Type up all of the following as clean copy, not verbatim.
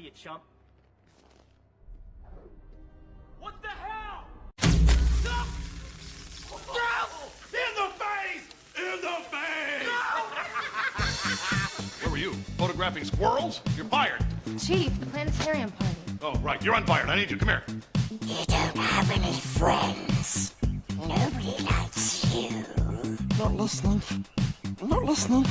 to you, chump. What the hell? No! In the face! In the face! Where were you? Photographing squirrels? You're fired. Chief, the planetarium party. Oh, right. You're unfired. I need you. Come here. You don't have any friends. Nobody likes you. Not listening. Not listening.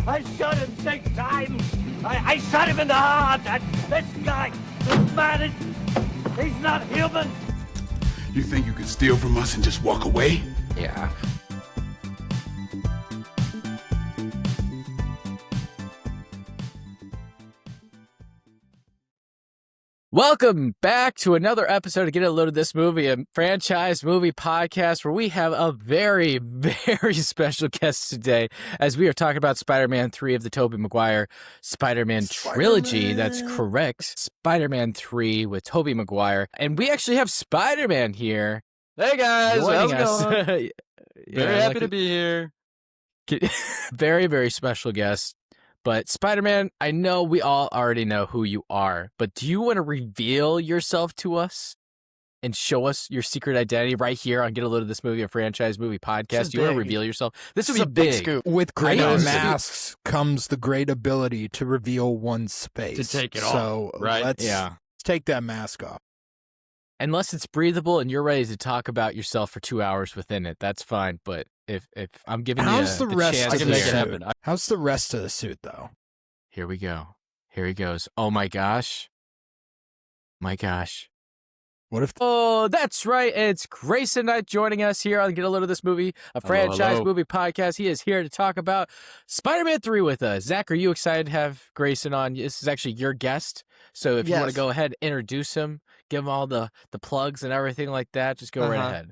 I shot him 6 times. I shot him in the heart. This guy, this man, he's not human. You think you can steal from us and just walk away? Yeah. Welcome back to another episode of Get a Load of This Movie, a franchise movie podcast where we have a very, very special guest today as we are talking about Spider-Man 3 of the Tobey Maguire Spider-Man trilogy. That's correct. Spider-Man 3 with Tobey Maguire. And we actually have Spider-Man here. Hey guys, how's joining it us. going? Very happy to be here. Very, very special guest. But Spider-Man, I know we all already know who you are, but do you want to reveal yourself to us and show us your secret identity right here on Get a Load of This Movie, a franchise movie podcast? Do you want to reveal yourself? This would be big scoop. With great masks comes the great ability to reveal one's face. To take it off, right? Let's take that mask off. Unless it's breathable and you're ready to talk about yourself for 2 hours within it, that's fine. But if I'm giving How's you the rest chance of to the make it suit? happen. How's the rest of the suit, though? Here we go. Here he goes. Oh my gosh. My gosh. What if... Oh, that's right. It's Grayson Knight joining us here on Get a Load of This Movie, a franchise movie podcast. He is here to talk about Spider-Man 3 with us. Zach, are you excited to have Grayson on? This is actually your guest. So if you want to go ahead and introduce him, give him all the plugs and everything like that, just go right ahead.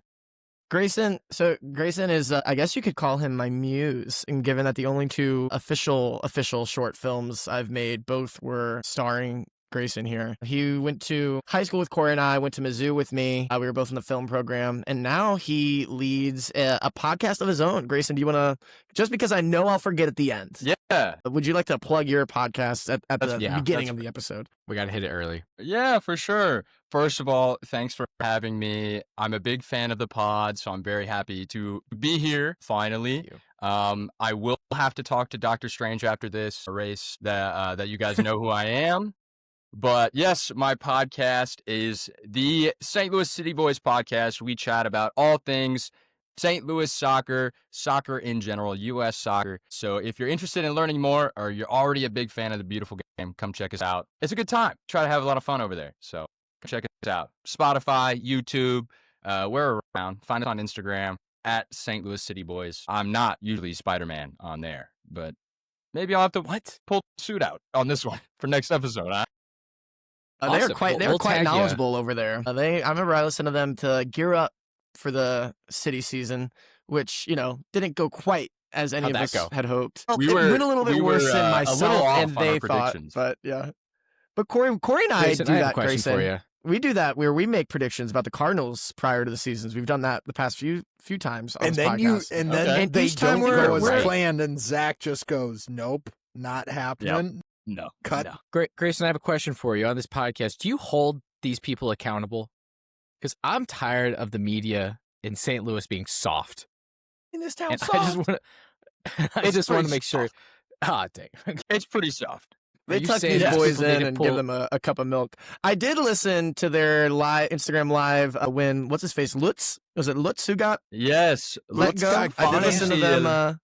Grayson is, I guess you could call him my muse, and given that the only two official short films I've made, both were starring Grayson here. He went to high school with Corey and I, went to Mizzou with me. We were both in the film program, and now he leads a podcast of his own. Grayson, do you want to, just because I know I'll forget at the end. Yeah. Would you like to plug your podcast at the beginning of the episode? We got to hit it early. Yeah, for sure. First of all, thanks for having me. I'm a big fan of the pod, so I'm very happy to be here, finally. I will have to talk to Doctor Strange after this race that you guys know who I am. But yes, my podcast is the St. Louis City Boys podcast. We chat about all things St. Louis soccer in general, U.S. soccer. So if you're interested in learning more or you're already a big fan of the beautiful game, come check us out. It's a good time. Try to have a lot of fun over there. So check us out. Spotify, YouTube, we're around. Find us on Instagram at St. Louis City Boys. I'm not usually Spider-Man on there, but maybe I'll have to pull the suit out on this one for next episode, huh? They're quite knowledgeable over there. I remember I listened to them to gear up for the city season, which, didn't go quite as any of us had hoped. It went a little bit worse than myself and they thought, but yeah. But Corey and I do that, Grayson. For you. We do that where we make predictions about the Cardinals prior to the seasons. We've done that the past few times on this podcast. And they don't go as planned, and Zach just goes, nope, not happening. Yep. No. Cut. No. Grayson, I have a question for you on this podcast. Do you hold these people accountable? Because I'm tired of the media in St. Louis being soft. In this town, soft. I just want to make sure. Dang. It's pretty soft. They tuck these boys in and give them a cup of milk. I did listen to their Instagram live when, what's his face, Lutz? Was it Lutz who got let go? I did listen to them.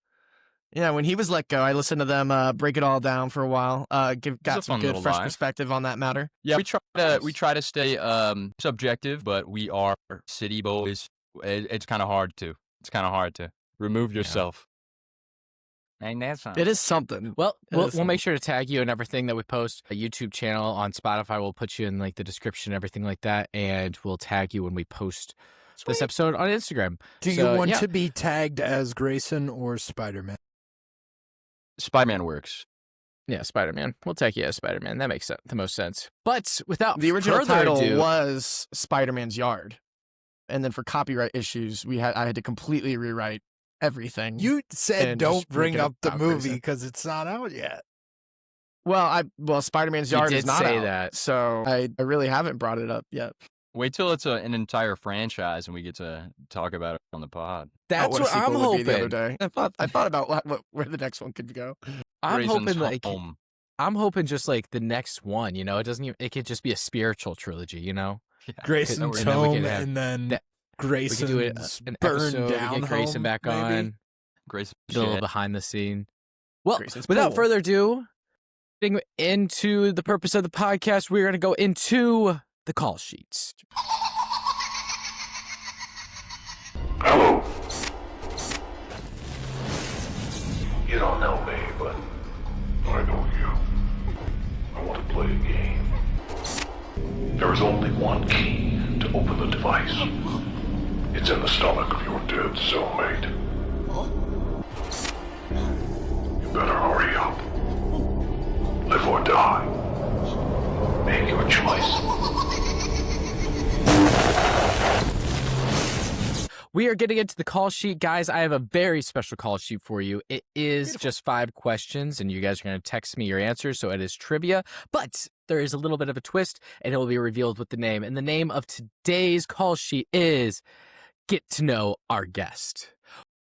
When he was let go, I listened to them break it all down for a while. Got some good fresh perspective on that matter. Yeah, we try to stay subjective, but we are city boys. It's kind of hard to. Remove yourself. And that's something. It is something. Well, we'll make sure to tag you in everything that we post. A YouTube channel on Spotify. We'll put you in the description, everything like that, and we'll tag you when we post this episode on Instagram. Do you want to be tagged as Grayson or Spider-Man? Spider-Man works. Yeah, Spider-Man. We'll take you as Spider-Man. That makes the most sense. But without the original further title ado, was Spider-Man's Yard, and then for copyright issues, I had to completely rewrite everything. You said don't bring up the movie because it's not out yet. Well, Spider-Man's You yard did is not say out, that. so I really haven't brought it up yet. Wait till it's an entire franchise and we get to talk about it on the pod. That's what a what I'm sequel would be the other hoping. day. I thought about where the next one could go. I'm Grayson's hoping like home. I'm hoping just like the next one. You know, it could just be a spiritual trilogy. You know, Yeah. Grayson's and then we home, could have and then that- we could do it Grayson's an burned episode. down We get Grayson home, back maybe? on. Grayson Get a little shit. behind the scene. Well, Grayson's without pool. further ado, getting into the purpose of the podcast, we're going to go into the call sheets. Hello. You don't know me, but I know you. I want to play a game. There is only one key to open the device. It's in the stomach of your dead cellmate. You better hurry up. Live or die. Make your choice. We are getting into the call sheet, guys. I have a very special call sheet for you. It is just 5 questions, and you guys are going to text me your answers, so it is trivia. But there is a little bit of a twist, and it will be revealed with the name. And the name of today's call sheet is Get to Know Our Guest.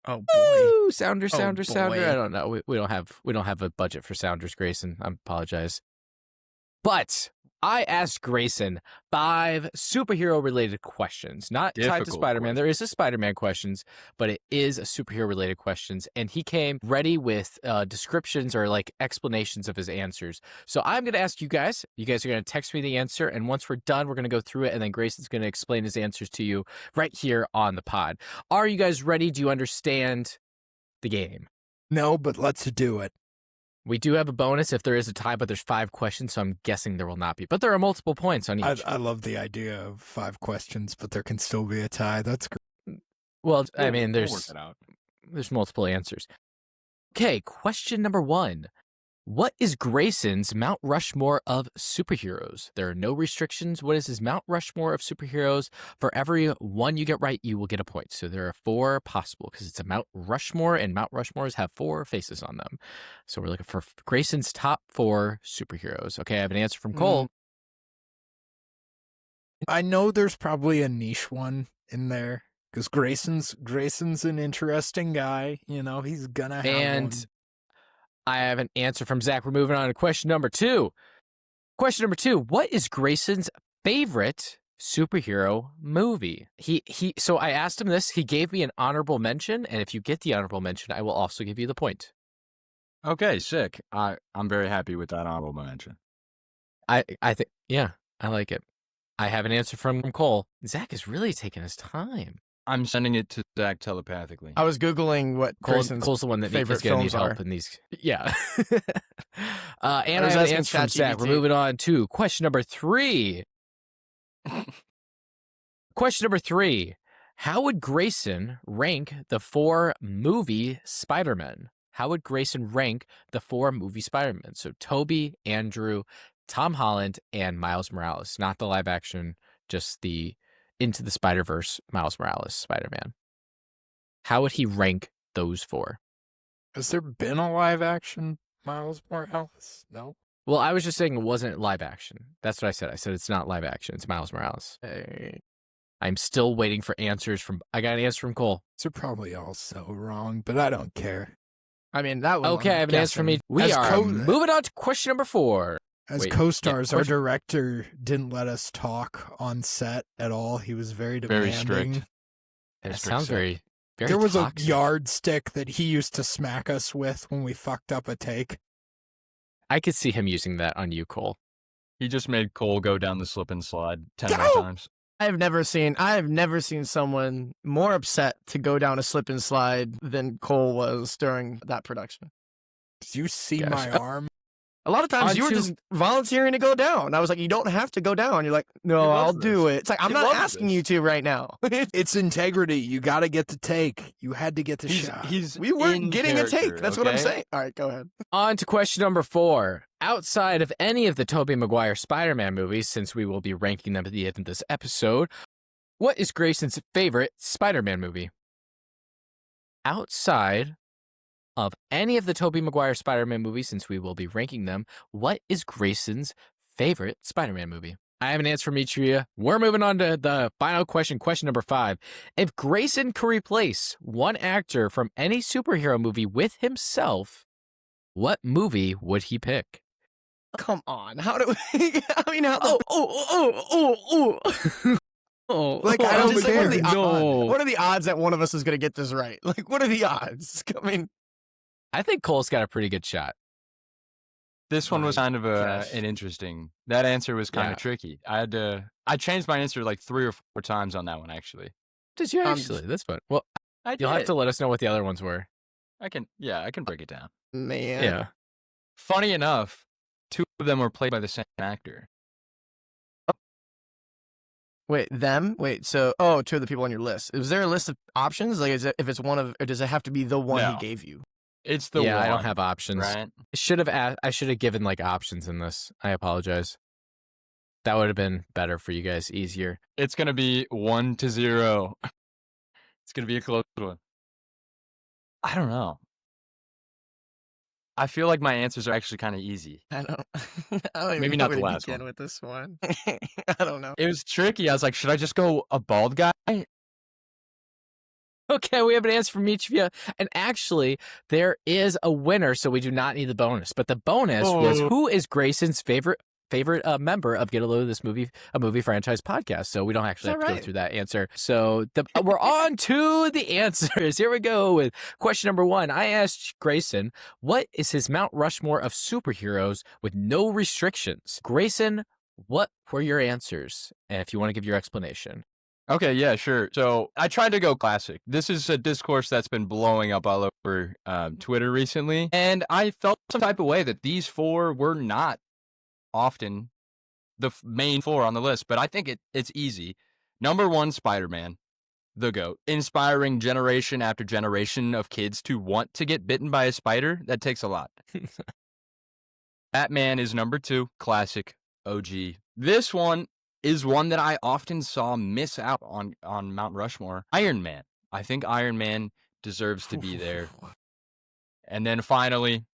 Oh boy! Woo! Sounder. boy. I don't know. We don't have a budget for sounders, Grayson. I apologize. But I asked Grayson 5 superhero-related questions, not tied to Difficult Spider-Man. There is a Spider-Man questions, but it is a superhero-related questions, and he came ready with descriptions or like explanations of his answers. So I'm going to ask you guys. You guys are going to text me the answer, and once we're done, we're going to go through it, and then Grayson's going to explain his answers to you right here on the pod. Are you guys ready? Do you understand the game? No, but let's do it. We do have a bonus if there is a tie, but there's 5 questions, so I'm guessing there will not be. But there are multiple points on each. I love the idea of 5 questions, but there can still be a tie. That's great. Well, I mean, We'll work there's it out. multiple answers. Okay, question number 1. What is Grayson's Mount Rushmore of superheroes? There are no restrictions. What is his Mount Rushmore of superheroes? For every one you get right, you will get a point. So there are 4 possible because it's a Mount Rushmore, and Mount Rushmores have 4 faces on them. So we're looking for Grayson's top 4 superheroes. Okay, I have an answer from Cole. I know there's probably a niche one in there because Grayson's an interesting guy. You know, he's gonna have And one. I have an answer from Zach. We're moving on to question number 2. Question number 2. What is Grayson's favorite superhero movie? So I asked him this. He gave me an honorable mention, and if you get the honorable mention, I will also give you the point. Okay, sick. I'm very happy with that honorable mention. I think, yeah, I like it. I have an answer from Cole. Zach is really taking his time. I'm sending it to Zach telepathically. I was googling what Cole's Grayson's the one that favorite is going to need films are. help in these. Yeah. And I was have an asking answer from Zach. We're ChatGPT. moving on to question number 3. Question number 3. How would Grayson rank the 4 movie Spider-Men? How would Grayson rank the 4 movie Spider-Men? So Tobey, Andrew, Tom Holland, and Miles Morales. Not the live action, just the Into the Spider-Verse Miles Morales Spider-Man. How would he rank those 4? Has there been a live action Miles Morales? No. Well, I was just saying it wasn't live action. That's what I said. I said it's not live action. It's Miles Morales. I'm still waiting for answers from. I got an answer from Cole. They're probably all so wrong, but I don't care. I mean, that was Okay, I have an answer from me. We As are moving on to question number 4. As Wait, co-stars, yeah, our question- director didn't let us talk on set at all. He was very Very demanding. strict. That Strict sounds set. very There was toxic. a yardstick that he used to smack us with when we fucked up a take. I could see him using that on you, Cole. He just made Cole go down the slip and slide 10 Go! more times. I have never seen someone more upset to go down a slip and slide than Cole was during that production. Did you see Gosh. my arm? A lot of times you were Onto- just volunteering to go down. I was like, you don't have to go down. You're like, no, He I'll loves do this. it. It's like, I'm He not loves asking this. you to right now. It's integrity. You got to get the take. You had to get the shot. He's We weren't in getting a take. character, That's what I'm okay? saying. All right, go ahead. On to question number 4. Outside of any of the Tobey Maguire Spider-Man movies, since we will be ranking them at the end of this episode, what is Grayson's favorite Spider-Man movie? Outside of any of the Tobey Maguire Spider-Man movies, since we will be ranking them, what is Grayson's favorite Spider-Man movie? I have an answer from each of you. We're moving on to the final question, question number 5. If Grayson could replace one actor from any superhero movie with himself, what movie would he pick? Come on. How do we... I mean, how... Like, I don't just, like, care. what are the odds that one of us is going to get this right? Like, what are the odds? I mean... I think Cole's got a pretty good shot. This one was kind of an interesting. That answer was kind of tricky. I changed my answer like 3 or 4 times on that one, actually. Did you actually? That's fun. Well, you'll have to let us know what the other ones were. I can break it down. Man. Yeah. Funny enough, 2 of them were played by the same actor. Wait, them? Wait, so 2 of the people on your list. Is there a list of options? Like, if it's one of, or does it have to be the one he gave you? It's the one. I don't have options. Right? I should have given like options in this. I apologize. That would have been better for you guys, easier. It's gonna be 1-0. It's gonna be a close one. I don't know. I feel like my answers are actually kind of easy. I don't even Maybe know not the where to last begin one. with this one. I don't know. It was tricky. I was like, should I just go a bald guy? Okay, we have an answer from each of you. And actually, there is a winner, so we do not need the bonus. But the bonus was who is Grayson's favorite member of Get a Load of This Movie, a movie franchise podcast. So we don't actually have to go through that answer. So we're on to the answers. Here we go with question number 1. I asked Grayson, what is his Mount Rushmore of superheroes with no restrictions? Grayson, what were your answers? And if you want to give your explanation. Okay, yeah, sure. So I tried to go classic. This is a discourse that's been blowing up all over Twitter recently. And I felt some type of way that these 4 were not often the main 4 on the list, but I think it's easy. Number 1, Spider-Man, the GOAT. Inspiring generation after generation of kids to want to get bitten by a spider. That takes a lot. Batman is number 2, classic, OG. This one is one that I often saw miss out on Mount Rushmore. Iron Man. I think Iron Man deserves to be there. And then finally,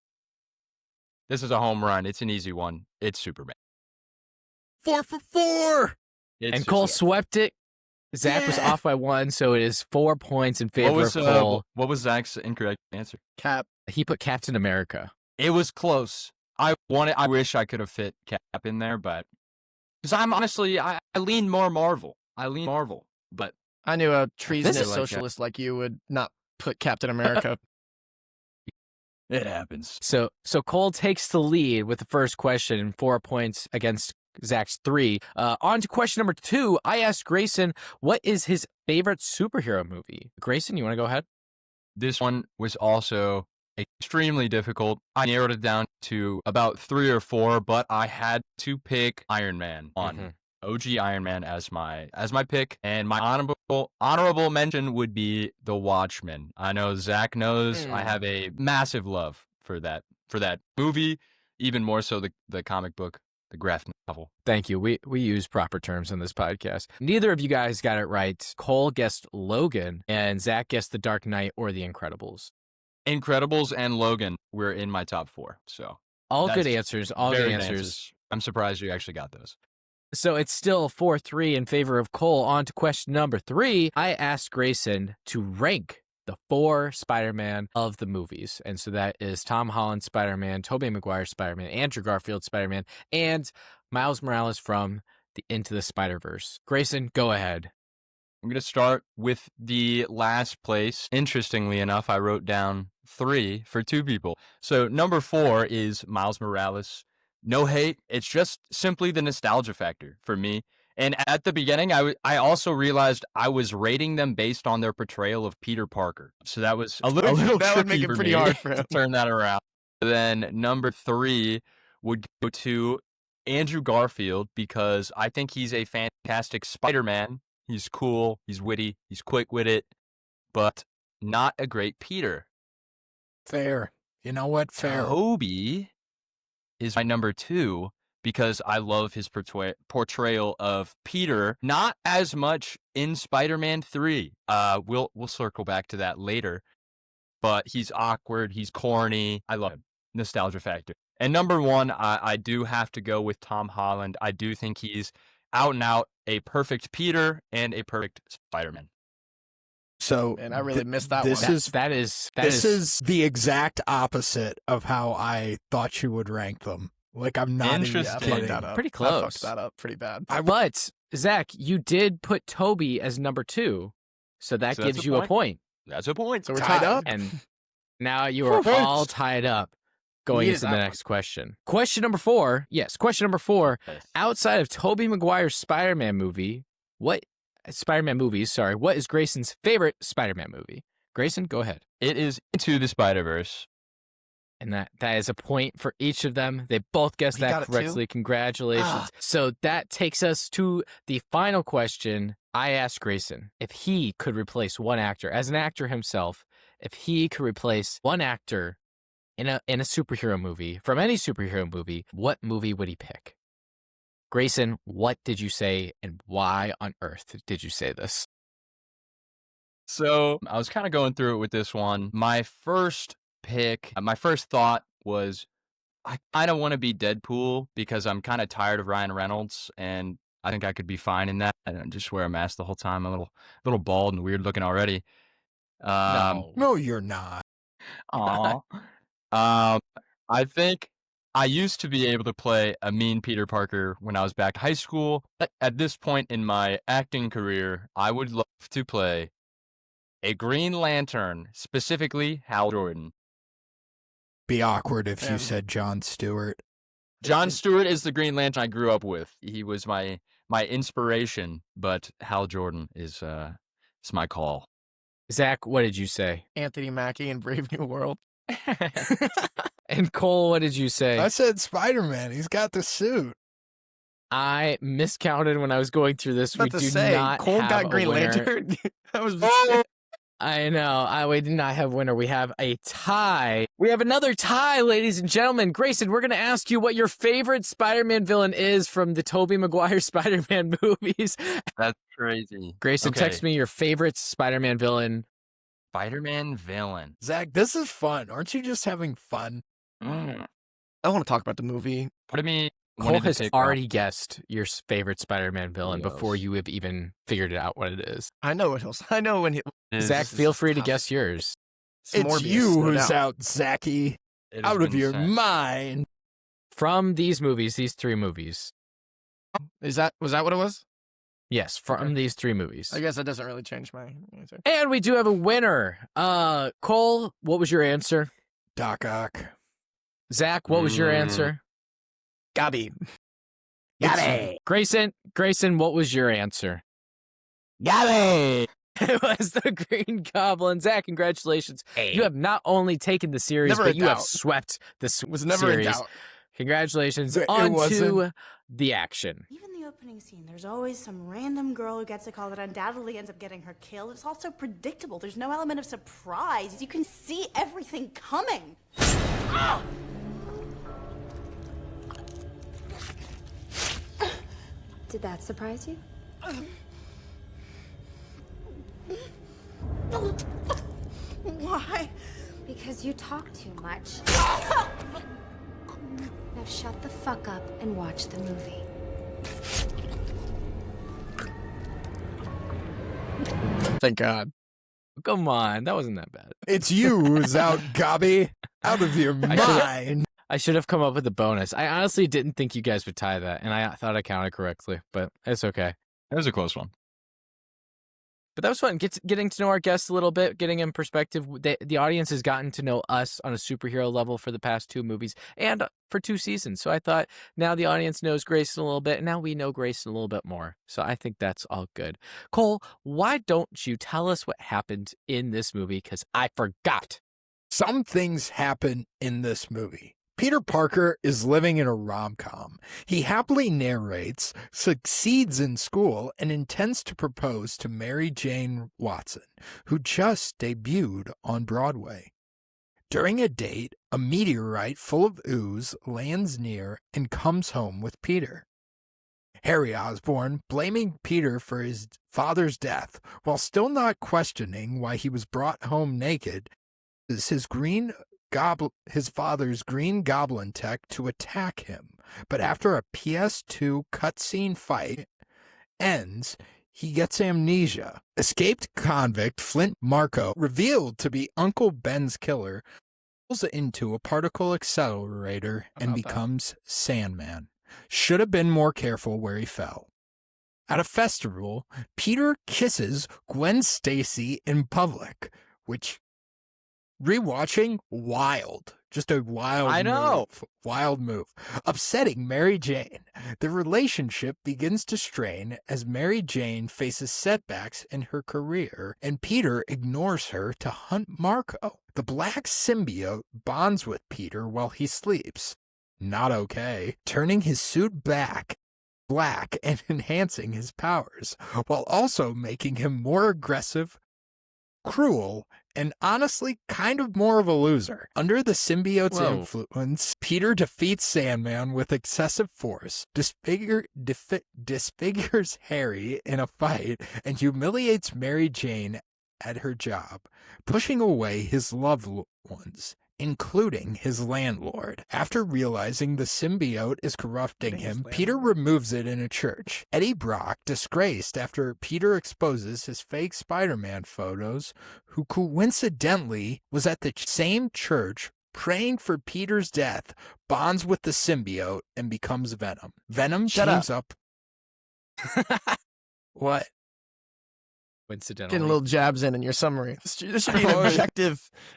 this is a home run. It's an easy one. It's Superman. 4 for 4. And Cole swept it. Zach was off by 1, so it is 4 points in favor of Cole. What was Zach's incorrect answer? Cap. He put Captain America. It was close. I wish I could have fit Cap in there, but because I'm honestly, I lean more Marvel. But I knew a treasonous socialist like you would not put Captain America. It happens. So Cole takes the lead with the first question, 4 points against Zach's 3. On to question number 2. I asked Grayson, what is his favorite superhero movie? Grayson, you want to go ahead? This one was also extremely difficult. I narrowed it down to about 3 or 4, but I had to pick Iron Man on OG Iron Man as my pick, and my honorable mention would be The Watchmen. I know Zach knows I have a massive love for that movie, even more so the comic book, the graphic novel. Thank you. We use proper terms on this podcast. Neither of you guys got it right. Cole guessed Logan, and Zach guessed The Dark Knight or The Incredibles. Incredibles and Logan were in my top 4, so all good answers. All good answers. I'm surprised you actually got those. So it's still 4-3 in favor of Cole. On to question number 3. I asked Grayson to rank the 4 Spider-Man of the movies. And so that is Tom Holland Spider-Man, Tobey Maguire Spider-Man, Andrew Garfield Spider-Man, and Miles Morales from the Into the Spider-Verse. Grayson, go ahead. I'm going to start with the last place. Interestingly enough, I wrote down 3 for 2 people. So number 4 is Miles Morales. No hate. It's just simply the nostalgia factor for me. And at the beginning, I also realized I was rating them based on their portrayal of Peter Parker. So that was a little that would make it pretty hard for him to turn that around. Then number 3 would go to Andrew Garfield because I think he's a fantastic Spider-Man. He's cool, he's witty, he's quick with it, but not a great Peter. Fair. You know what? Fair. Tobey is my number 2 because I love his portrayal of Peter, not as much in Spider-Man 3. We'll circle back to that later. but he's awkward. He's corny. I love him. Nostalgia factor. And number one, I do have to go with Tom Holland. I do think he's out and out a perfect Peter and a perfect Spider-Man. So, And I really missed that this one. is this is the exact opposite of how I thought you would rank them. Like, I'm not even Interesting. kidding. that up. Pretty I close. fucked that up pretty bad. But Zach, you did put Toby as number 2, so that So that's gives a you a point. point. That's a point. So we're tied up. And now you are all tied up going Needed into the that next question. Question number 4. Yes, question number 4. Outside of Tobey Maguire's Spider-Man movie, what is Grayson's favorite Spider-Man movie? Grayson, go ahead. It is Into the Spider-Verse. And that is a point for each of them. They both guessed We got that it, correctly. Congratulations. So that takes us to the final question. I asked Grayson if he could replace one actor, as an actor himself, if he could replace one actor in a superhero movie, from any superhero movie, what movie would he pick? Grayson, what did you say, and why on earth did you say this? So I was kind of going through it with this one. My first thought was I kind of want to be Deadpool because I'm kind of tired of Ryan Reynolds, and I think I could be fine in that. I don't just wear a mask the whole time. I'm a little bald and weird looking already. No, you're not. Aw. I think I used to be able to play a mean Peter Parker when I was back in high school. But at this point in my acting career, I would love to play a Green Lantern, specifically Hal Jordan. Be awkward if you Man. said John Stewart. John Stewart is the Green Lantern I grew up with. He was my inspiration, but Hal Jordan is my call. Zach, what did you say? Anthony Mackie in Brave New World. And Cole, what did you say? I said Spider-Man. He's got the suit. I miscounted when I was going through this. We do not Cole have got a Green winner. Lantern. That was I know. We did not have a winner. We have a tie. We have another tie, ladies and gentlemen. Grayson, we're going to ask you what your favorite Spider-Man villain is from the Tobey Maguire Spider-Man movies. That's crazy. Grayson, Okay. text me your favorite Spider-Man villain. Spider-Man villain. Zach, this is fun. Aren't you just having fun? Mm. I want to talk about the movie. Part of me Cole wanted to has take already guessed your favorite Spider-Man villain Who before knows? you have even figured out what it is. I know what he'll. I know when he. Zach, is feel free to tough. guess yours. It's Morbius, you no who's doubt. out, Zachy. It has Out of been your said. mind. From these movies, these 3 movies. Was that what it was? Yes, from Okay. these 3 movies. I guess that doesn't really change my answer. And we do have a winner. Cole, what was your answer? Doc Ock. Zach, what was your answer? Gabby. Grayson, what was your answer? Gabby. It was the Green Goblin. Zach, congratulations. You have not only taken the series, Never but in you have doubt. swept the Was never series. in doubt. Congratulations. It On to wasn't. the action. Even the opening scene, there's always some random girl who gets a call that undoubtedly ends up getting her killed. It's also predictable. There's no element of surprise. You can see everything coming. Did that surprise you? Why? Because you talk too much. Now shut the fuck up and watch the movie. Thank God. Come on, that wasn't that bad. It's you who's out, Gobby. Out of your mind. I should have come up with a bonus. I honestly didn't think you guys would tie that, and I thought I counted correctly, but it's okay. That was a close one. But that was fun. Getting to know our guests a little bit, getting in perspective. The audience has gotten to know us on a superhero level for the past 2 movies and for 2 seasons. So I thought now the audience knows Grayson a little bit, and now we know Grayson a little bit more. So I think that's all good. Cole, why don't you tell us what happened in this movie? Because I forgot. Some things happen in this movie. Peter Parker is living in a rom-com. He happily narrates, succeeds in school, and intends to propose to Mary Jane Watson, who just debuted on Broadway. During a date, a meteorite full of ooze lands near and comes home with Peter. Harry Osborn, blaming Peter for his father's death, while still not questioning why he was brought home naked, his father's green goblin tech to attack him. But after a PS2 cutscene fight ends, he gets amnesia. Escaped convict Flint Marco, revealed to be Uncle Ben's killer, falls into a particle accelerator and becomes Sandman. Should have been more careful where he fell. At a festival, Peter kisses Gwen Stacy in public, which, rewatching, wild. Just a wild move. Upsetting Mary Jane. The relationship begins to strain as Mary Jane faces setbacks in her career, and Peter ignores her to hunt Marco. The black symbiote bonds with Peter while he sleeps. Not okay. Turning his suit black and enhancing his powers, while also making him more aggressive, cruel, and honestly kind of more of a loser. Under the symbiote's influence, Peter defeats Sandman with excessive force, disfigures Harry in a fight, and humiliates Mary Jane at her job, pushing away his loved ones, including his landlord. After realizing the symbiote is corrupting him, Peter removes it in a church. Eddie Brock, disgraced after Peter exposes his fake Spider-Man photos, who coincidentally was at the same church praying for Peter's death, bonds with the symbiote and becomes Venom. Venom teams up. What? Coincidentally. Getting little jabs in your summary. This should be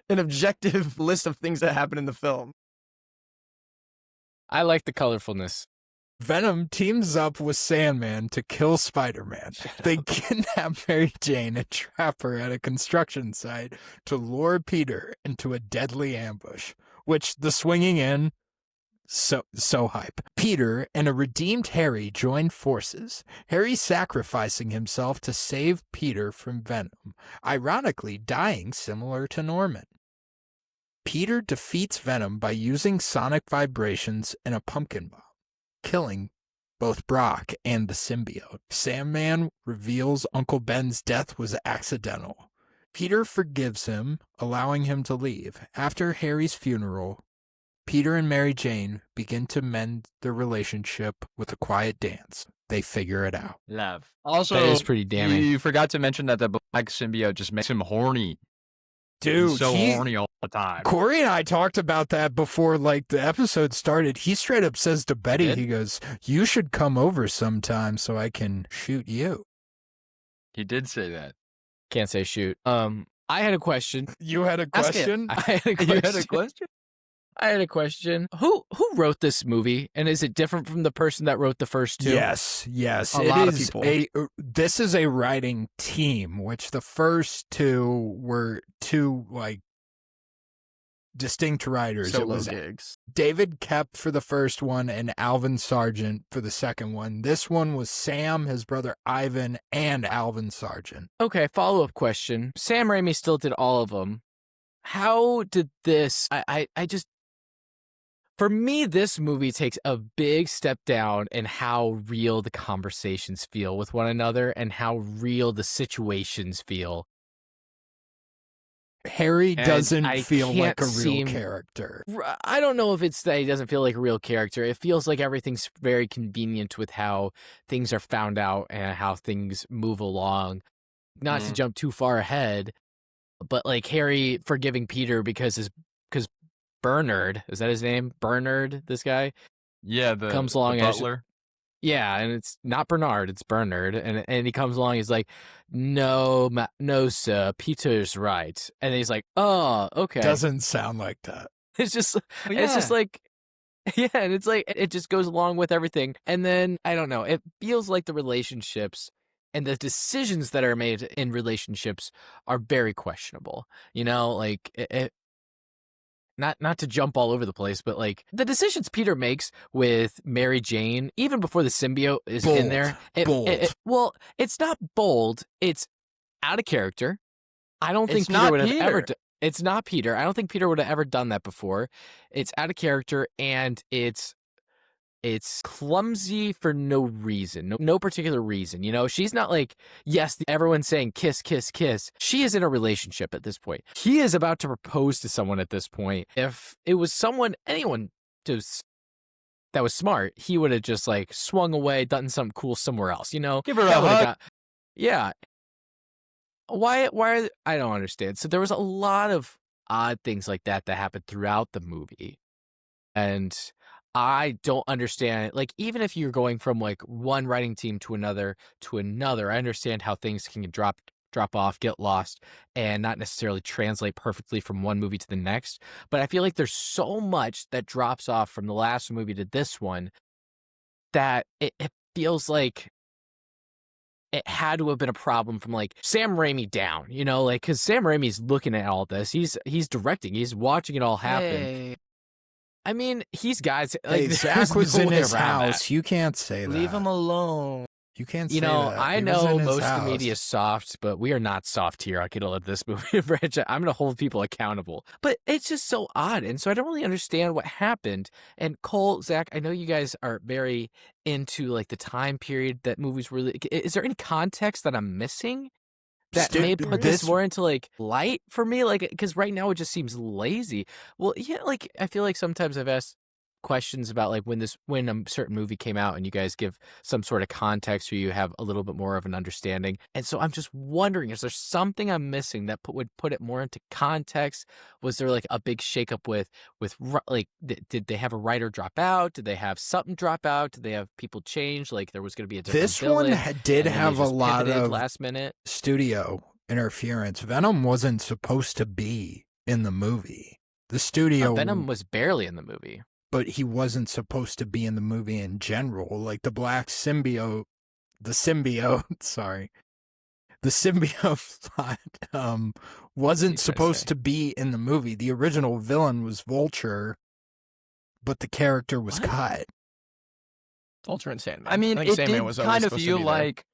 an objective list of things that happen in the film. I like the colorfulness. Venom teams up with Sandman to kill Spider-Man. They kidnap Mary Jane and trap her at a construction site to lure Peter into a deadly ambush, which the swinging in, so hype. Peter and a redeemed Harry join forces, Harry sacrificing himself to save Peter from Venom, ironically dying similar to Norman. Peter defeats Venom by using sonic vibrations and a pumpkin bomb, killing both Brock and the symbiote. Sandman reveals Uncle Ben's death was accidental. Peter forgives him, allowing him to leave. After Harry's funeral, Peter and Mary Jane begin to mend their relationship with a quiet dance. They figure it out. Love. Also, that is pretty damning. You forgot to mention that the black symbiote just makes him horny. Dude, he's so horny all the time. Corey and I talked about that before, like, the episode started. He straight up says to Betty, he goes, "You should come over sometime so I can shoot you." He did say that. Can't say shoot. I had a question. You had a question? I had a question. You had a question? I had a question. Who wrote this movie, and is it different from the person that wrote the first two? Yes. A lot of people. This is a writing team, which the first two were two, like, distinct writers. Solo it was gigs. David Kep for the first one and Alvin Sargent for the second one. This one was Sam, his brother Ivan, and Alvin Sargent. Okay, follow-up question. Sam Raimi still did all of them. How did this... I just... For me, this movie takes a big step down in how real the conversations feel with one another and how real the situations feel. Harry doesn't feel like a real character. I don't know if it's that he doesn't feel like a real character. It feels like everything's very convenient with how things are found out and how things move along. Not to jump too far ahead, but like Harry forgiving Peter because Bernard, is that his name? Bernard, this guy? Yeah, comes along the butler. Yeah, and it's not Bernard, it's Bernard. And he comes along, he's like, no, sir, Peter's right. And he's like, oh, okay. Doesn't sound like that. It's just like, yeah, and it's like, it just goes along with everything. And then, I don't know, it feels like the relationships and the decisions that are made in relationships are very questionable. You know, like, Not to jump all over the place, but like the decisions Peter makes with Mary Jane, even before the symbiote is in there. Well, it's not bold. It's out of character. I don't think Peter would have ever. It's not Peter. I don't think Peter would have ever done that before. It's out of character, and it's it's clumsy for no reason, no particular reason. You know, she's not like, yes, everyone's saying kiss, kiss, kiss. She is in a relationship at this point. He is about to propose to someone at this point. If it was anyone that was smart, he would have just like swung away, done something cool somewhere else, you know? Give her a hug. Yeah. Why, I don't understand. So there was a lot of odd things like that happened throughout the movie. And I don't understand, like, even if you're going from like one writing team to another, I understand how things can drop off, get lost, and not necessarily translate perfectly from one movie to the next. But I feel like there's so much that drops off from the last movie to this one that it feels like it had to have been a problem from like Sam Raimi down, you know, like, because Sam Raimi's looking at all this. He's directing. He's watching it all happen. Hey. I mean, he's guys. Like, Hey, Zach was in his house. You can't say that. Leave him alone. You can't say You know, that. I He was know in his most of house. the media is soft, but we are not soft here. I could let this movie franchise. I'm going to hold people accountable. But it's just so odd. And so I don't really understand what happened. And Cole, Zach, I know you guys are very into like the time period that movies really. Is there any context that I'm missing that may put this more into like light for me? Like, because right now it just seems lazy. Well, yeah, like I feel like sometimes I've asked questions about like when a certain movie came out and you guys give some sort of context or you have a little bit more of an understanding. And so I'm just wondering, is there something I'm missing that would put it more into context? Was there like a big shakeup with like, did they have a writer drop out? Did they have something drop out? Did they have people change? Like there was going to be a different This villain, one did and then have they a just lot pivoted of last minute studio interference. Venom wasn't supposed to be in the movie. The studio Venom was barely in the movie. But he wasn't supposed to be in the movie in general. Like the black symbiote, sorry. The symbiote plot wasn't supposed to be in the movie. The original villain was Vulture, but the character was cut. Vulture and Sandman. I mean, think it Sandman did was always kind of supposed to feel be there. like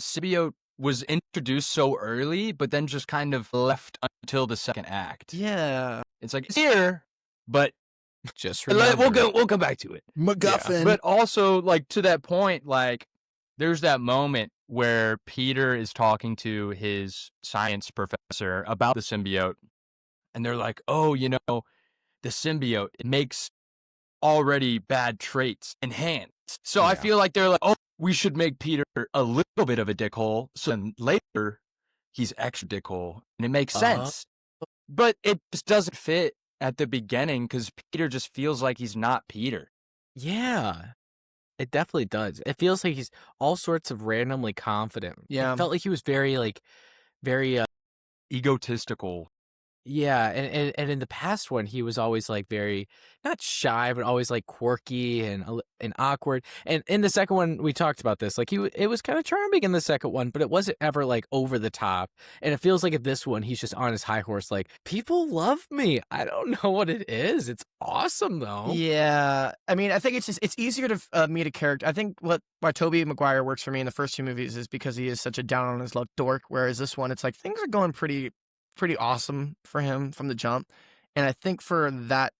symbiote was introduced so early, but then just kind of left until the second act. Yeah. It's like, it's here, but just we'll come back to it. MacGuffin. Yeah. But also, like, to that point, like, there's that moment where Peter is talking to his science professor about the symbiote, and they're like, oh, you know, the symbiote, it makes already bad traits enhanced. So I feel like they're like, oh, we should make Peter a little bit of a dickhole, so then later he's extra dickhole, and it makes sense. But it just doesn't fit at the beginning because Peter just feels like he's not Peter. Yeah, it definitely does. It feels like he's all sorts of randomly confident. Yeah. It felt like he was very egotistical. Yeah, and in the past one, he was always like very not shy, but always like quirky and awkward. And in the second one, we talked about this. Like it was kind of charming in the second one, but it wasn't ever like over the top. And it feels like at this one, he's just on his high horse. Like people love me. I don't know what it is. It's awesome though. Yeah, I mean, I think it's easier to meet a character. I think why Tobey Maguire works for me in the first two movies is because he is such a down on his luck dork. Whereas this one, it's like things are going pretty awesome for him from the jump. And I think for that,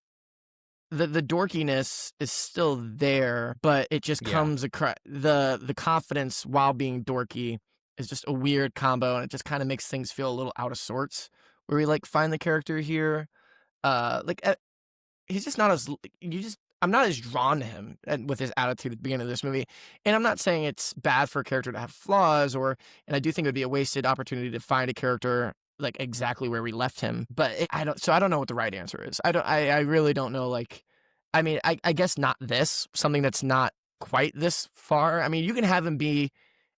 the dorkiness is still there, but it just comes across the confidence while being dorky is just a weird combo, and it just kind of makes things feel a little out of sorts. Where we like find the character here, he's just not as I'm not as drawn to him with his attitude at the beginning of this movie. And I'm not saying it's bad for a character to have flaws, and I do think it would be a wasted opportunity to find a character like exactly where we left him. But I don't know what the right answer is. I really don't know. Like, I mean, I guess not something that's not quite this far. I mean, you can have him be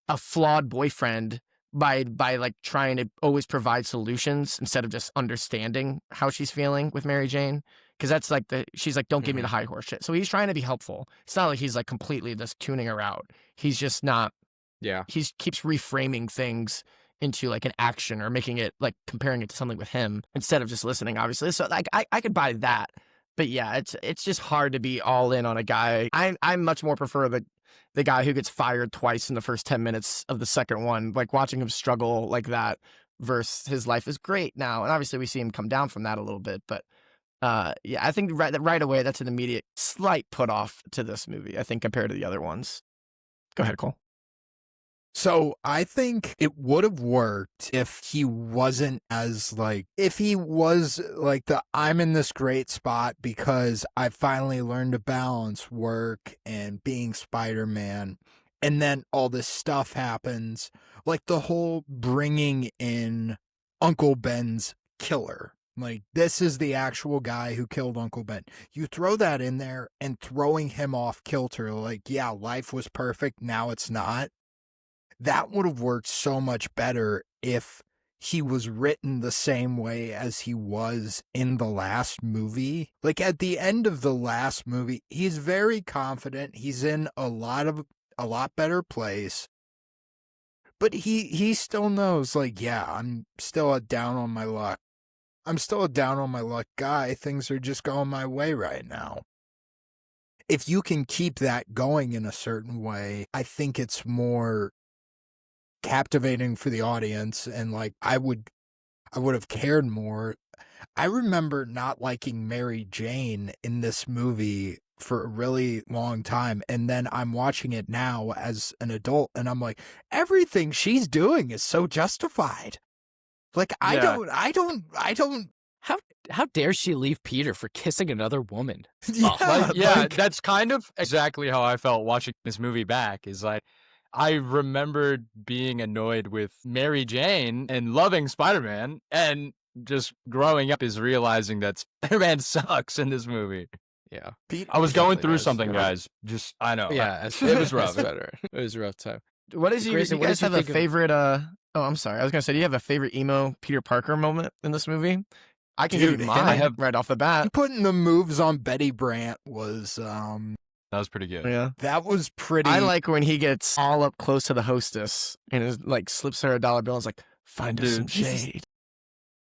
a flawed boyfriend by like trying to always provide solutions instead of just understanding how she's feeling with Mary Jane. Because that's like she's like, don't give me the high horse shit. So he's trying to be helpful. It's not like he's like completely just tuning her out. He's just not. Yeah. He keeps reframing things into like an action or making it like comparing it to something with him instead of just listening, obviously. So like I could buy that. But yeah, it's just hard to be all in on a guy. I much more prefer the guy who gets fired twice in the first 10 minutes of the second one. Like watching him struggle like that versus his life is great now. And obviously we see him come down from that a little bit, but I think right away that's an immediate slight put off to this movie, I think, compared to the other ones. Go ahead, Cole. So I think it would have worked if he wasn't if he was like I'm in this great spot because I finally learned to balance work and being Spider-Man. And then all this stuff happens, like the whole bringing in Uncle Ben's killer. Like, this is the actual guy who killed Uncle Ben. You throw that in there and throwing him off kilter, like, yeah, life was perfect, now it's not. That would have worked so much better if he was written the same way as he was in the last movie. Like, at the end of the last movie, he's very confident. He's in a lot better place. But he still knows, like, yeah, I'm still a down on my luck. I'm still a down on my luck guy. Things are just going my way right now. If you can keep that going in a certain way, I think it's more captivating for the audience, and like I would have cared more. I remember not liking Mary Jane in this movie for a really long time, and then I'm watching it now as an adult and I'm like, everything she's doing is so justified. Like, I don't How dare she leave Peter for kissing another woman? That's kind of exactly how I felt watching this movie back. Is like, I remembered being annoyed with Mary Jane and loving Spider-Man, and just growing up is realizing that Spider-Man sucks in this movie. Yeah. I was going through something, guys. I know. Yeah, it was rough. It was a rough time. Grayson, you guys have a favorite, oh, I'm sorry. I was going to say, do you have a favorite emo Peter Parker moment in this movie? I can give you mine right off the bat. Putting the moves on Betty Brant was, that was pretty good. Yeah. That was pretty. I like when he gets all up close to the hostess and is like slips her $1 bill and is like, find us some shade.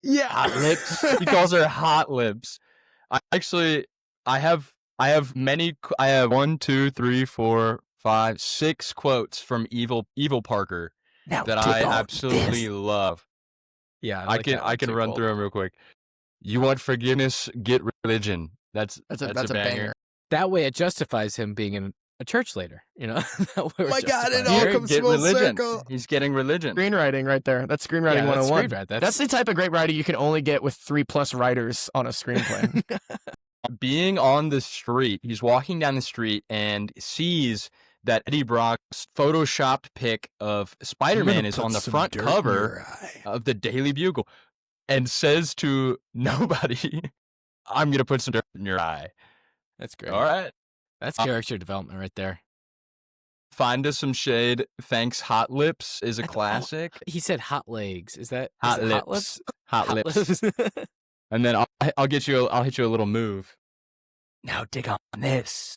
Yeah. Hot lips. He calls her hot lips. I have 1, 2, 3, 4, 5, 6 quotes from evil Parker that I absolutely love. Yeah, I can run through them real quick. You want forgiveness? Get religion. That's a banger. That way, it justifies him being in a church later. You know. My God, it all comes full circle. He's getting religion. Screenwriting right there. That's screenwriting 101. That's the type of great writing you can only get with 3+ writers on a screenplay. Being on the street, he's walking down the street and sees that Eddie Brock's photoshopped pic of Spider-Man is on the front cover of the Daily Bugle, and says to nobody, I'm going to put some dirt in your eye. That's great. All right. That's character development right there. Find us some shade. Thanks, Hot Lips is a classic. He said hot legs. Is that Hot Lips? Hot Lips. And then I'll hit you a little move. Now dig on this.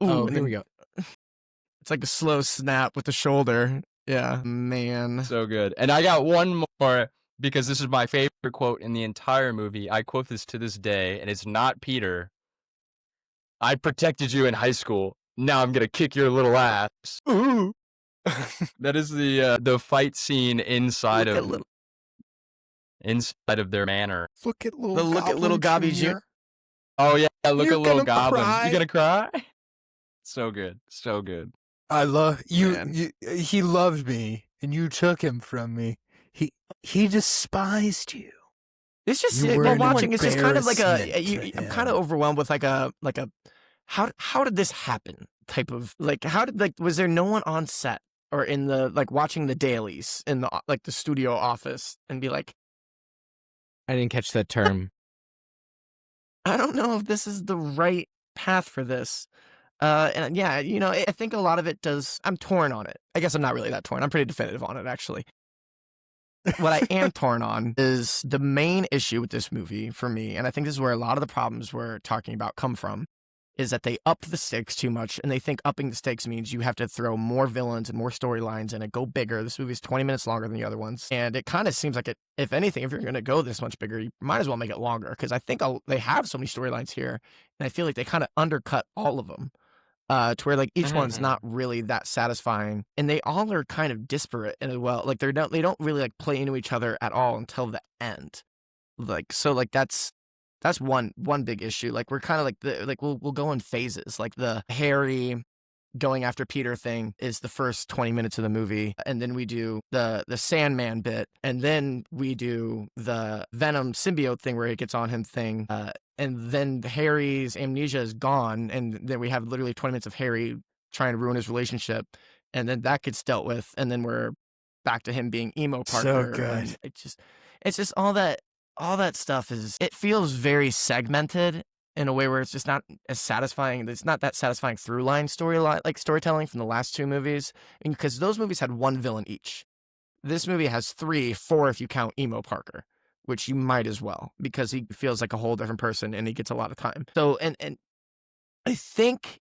Ooh, here we go. It's like a slow snap with the shoulder. Yeah, man. So good. And I got one more, because this is my favorite quote in the entire movie. I quote this to this day, and it's not Peter. I protected you in high school. Now I'm going to kick your little ass. Ooh. That is the fight scene inside of their manor. Look at little Gobby Jr. Oh yeah, look at little Goblin. Cry. You gonna cry? So good, so good. I love you. He loved me, and you took him from me. He despised you. It's just while watching. It's just kind of like I'm kind of overwhelmed with like a how did this happen type of like was there no one on set or in the like watching the dailies in the like the studio office and be like, I didn't catch that term. I don't know if this is the right path for this. And yeah, I think a lot of it does. I'm torn on it. I guess I'm not really that torn. I'm pretty definitive on it, actually. What I am torn on is the main issue with this movie for me, and I think this is where a lot of the problems we're talking about come from, is that they up the stakes too much, and they think upping the stakes means you have to throw more villains and more storylines and go bigger. This movie is 20 minutes longer than the other ones, and it kind of seems like if anything, if you're going to go this much bigger, you might as well make it longer, because I think they have so many storylines here, and I feel like they kind of undercut all of them. To where like each one's not really that satisfying, and they all are kind of disparate as well. Like they don't really like play into each other at all until the end. Like so, like that's That's one big issue. Like we're kind of like we'll go in phases. Like the Harry going after Peter thing is the first 20 minutes of the movie, and then we do the Sandman bit, and then we do the Venom symbiote thing where it gets on him thing, and then Harry's amnesia is gone, and then we have literally 20 minutes of Harry trying to ruin his relationship, and then that gets dealt with, and then we're back to him being emo Parker. So good. It's just all that stuff it feels very segmented in a way where it's just not as satisfying. It's not that satisfying through line storytelling from the last two movies, because those movies had one villain each. This movie has 3, 4 if you count emo Parker, which you might as well, because he feels like a whole different person and he gets a lot of time. So and I think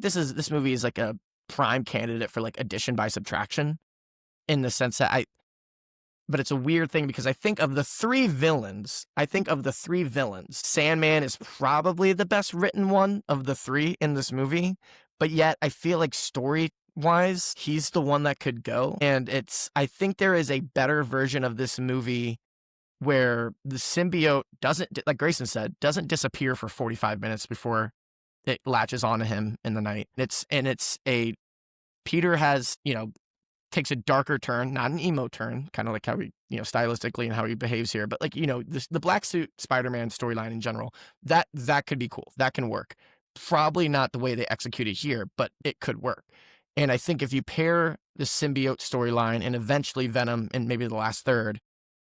this movie is like a prime candidate for like addition by subtraction, in the sense that but it's a weird thing because I think of the three villains, Sandman is probably the best written one of the 3 in this movie, but yet I feel like story-wise, he's the one that could go. And I think there is a better version of this movie where the symbiote doesn't, like Grayson said, doesn't disappear for 45 minutes before it latches onto him in the night. Peter has, takes a darker turn, not an emo turn, kind of like how he, stylistically and how he behaves here. But like, the black suit Spider-Man storyline in general, that could be cool. That can work. Probably not the way they execute it here, but it could work. And I think if you pair the symbiote storyline and eventually Venom and maybe the last third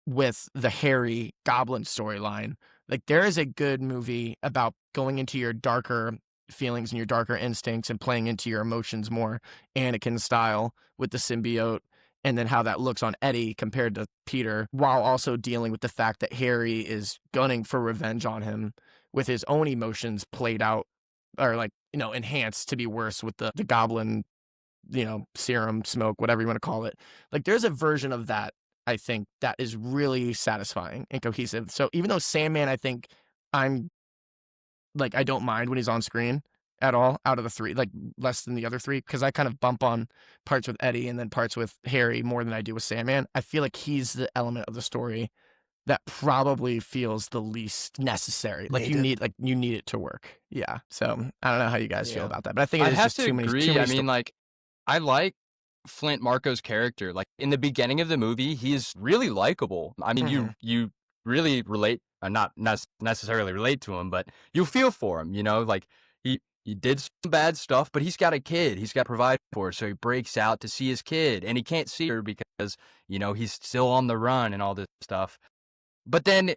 with the Harry Goblin storyline, like there is a good movie about going into your darker feelings and your darker instincts and playing into your emotions more Anakin style with the symbiote, and then how that looks on Eddie compared to Peter, while also dealing with the fact that Harry is gunning for revenge on him with his own emotions played out or enhanced to be worse with the goblin, serum, smoke, whatever you want to call it. Like there's a version of that, I think, that is really satisfying and cohesive. So even though Sandman, I think I don't mind when he's on screen at all out of the 3, like less than the other 3, because I kind of bump on parts with Eddie and then parts with Harry more than I do with Sandman. I feel like he's the element of the story that probably feels the least necessary. Like you need it to work. Yeah. So I don't know how you guys feel about that, but I think it is just too many. I mean, I like Flint Marco's character. Like in the beginning of the movie, he's really likable. I mean, you really relate. Not necessarily relate to him, but you feel for him, like he did some bad stuff, but he's got a kid he's got to provide for, so he breaks out to see his kid, and he can't see her because, he's still on the run and all this stuff. But then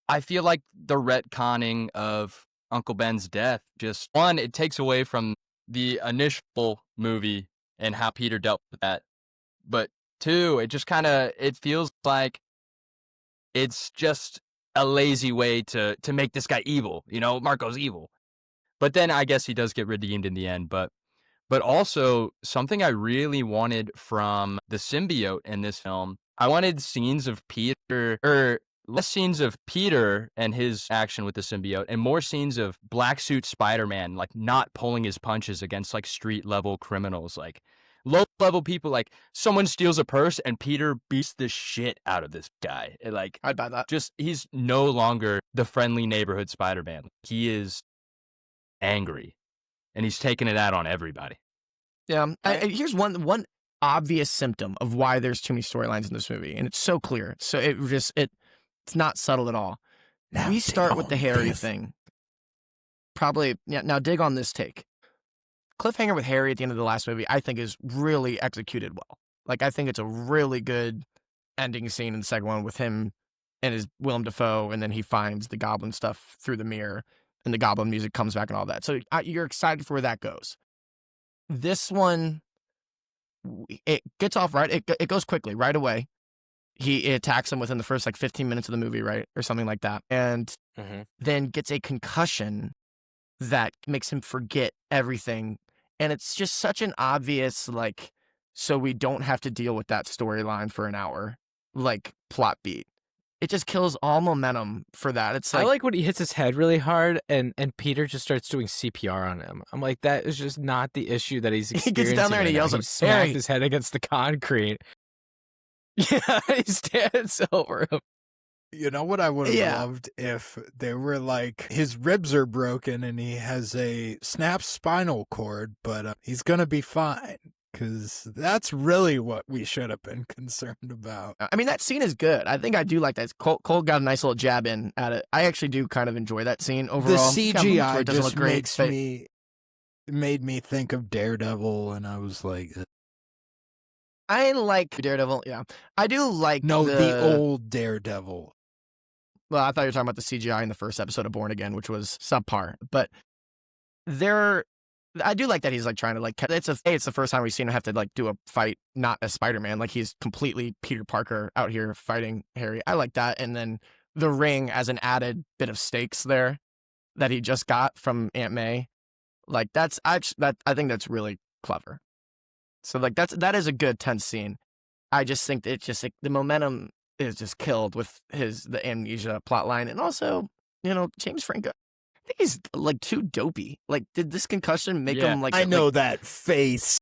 I feel like the retconning of Uncle Ben's death, just one, it takes away from the initial movie and how Peter dealt with that. But 2, it just it feels like it's just a lazy way to make this guy evil. Marco's evil. But then I guess he does get redeemed in the end. But also something I really wanted from the symbiote in this film, I wanted scenes of Peter, or less scenes of Peter and his action with the symbiote, and more scenes of black suit Spider-Man, like not pulling his punches against like street level criminals, like low level people. Like someone steals a purse and Peter beats the shit out of this guy. I'd buy that. Just he's no longer the friendly neighborhood Spider-Man. He is angry, and he's taking it out on everybody. Yeah. Here's one obvious symptom of why there's too many storylines in this movie, and it's so clear. So it's not subtle at all. Now we start with the Harry thing. Probably, yeah. Now dig on this take. Cliffhanger with Harry at the end of the last movie, I think, is really executed well. Like, I think it's a really good ending scene in the second one with him and his Willem Dafoe, and then he finds the goblin stuff through the mirror, and the goblin music comes back and all that. So you're excited for where that goes. This one, it gets off right. It goes quickly, right away. He attacks him within the first 15 minutes of the movie, right? Or something like that. And then gets a concussion that makes him forget everything. And it's just such an obvious, so we don't have to deal with that storyline for an hour, plot beat. It just kills all momentum for that. It's I like when he hits his head really hard and Peter just starts doing CPR on him. I'm like, that is just not the issue that he's experiencing. He gets down there and he yells, smacked his head against the concrete. Yeah, he stands over him. You know what I would have Yeah. loved if they were like, his ribs are broken and he has a snapped spinal cord, but he's going to be fine. Because that's really what we should have been concerned about. I mean, that scene is good. I think I do like that. Cole got a nice little jab in at it. I actually do kind of enjoy that scene overall. The Got moments where CGI it doesn't just look great, made me think of Daredevil, and I was like, I like Daredevil. Yeah, I do like the old Daredevil. Well, I thought you were talking about the CGI in the first episode of Born Again, which was subpar. But I do like that he's like trying to like. It's the first time we've seen him have to like do a fight, not as Spider-Man. Like he's completely Peter Parker out here fighting Harry. I like that, and then the ring as an added bit of stakes there that he just got from Aunt May. Like I think that's really clever. So like that is a good tense scene. I just think it's just like the momentum is just killed with the amnesia plot line, and also James Franco. I think he's like too dopey. Like, did this concussion make him like? I know that face.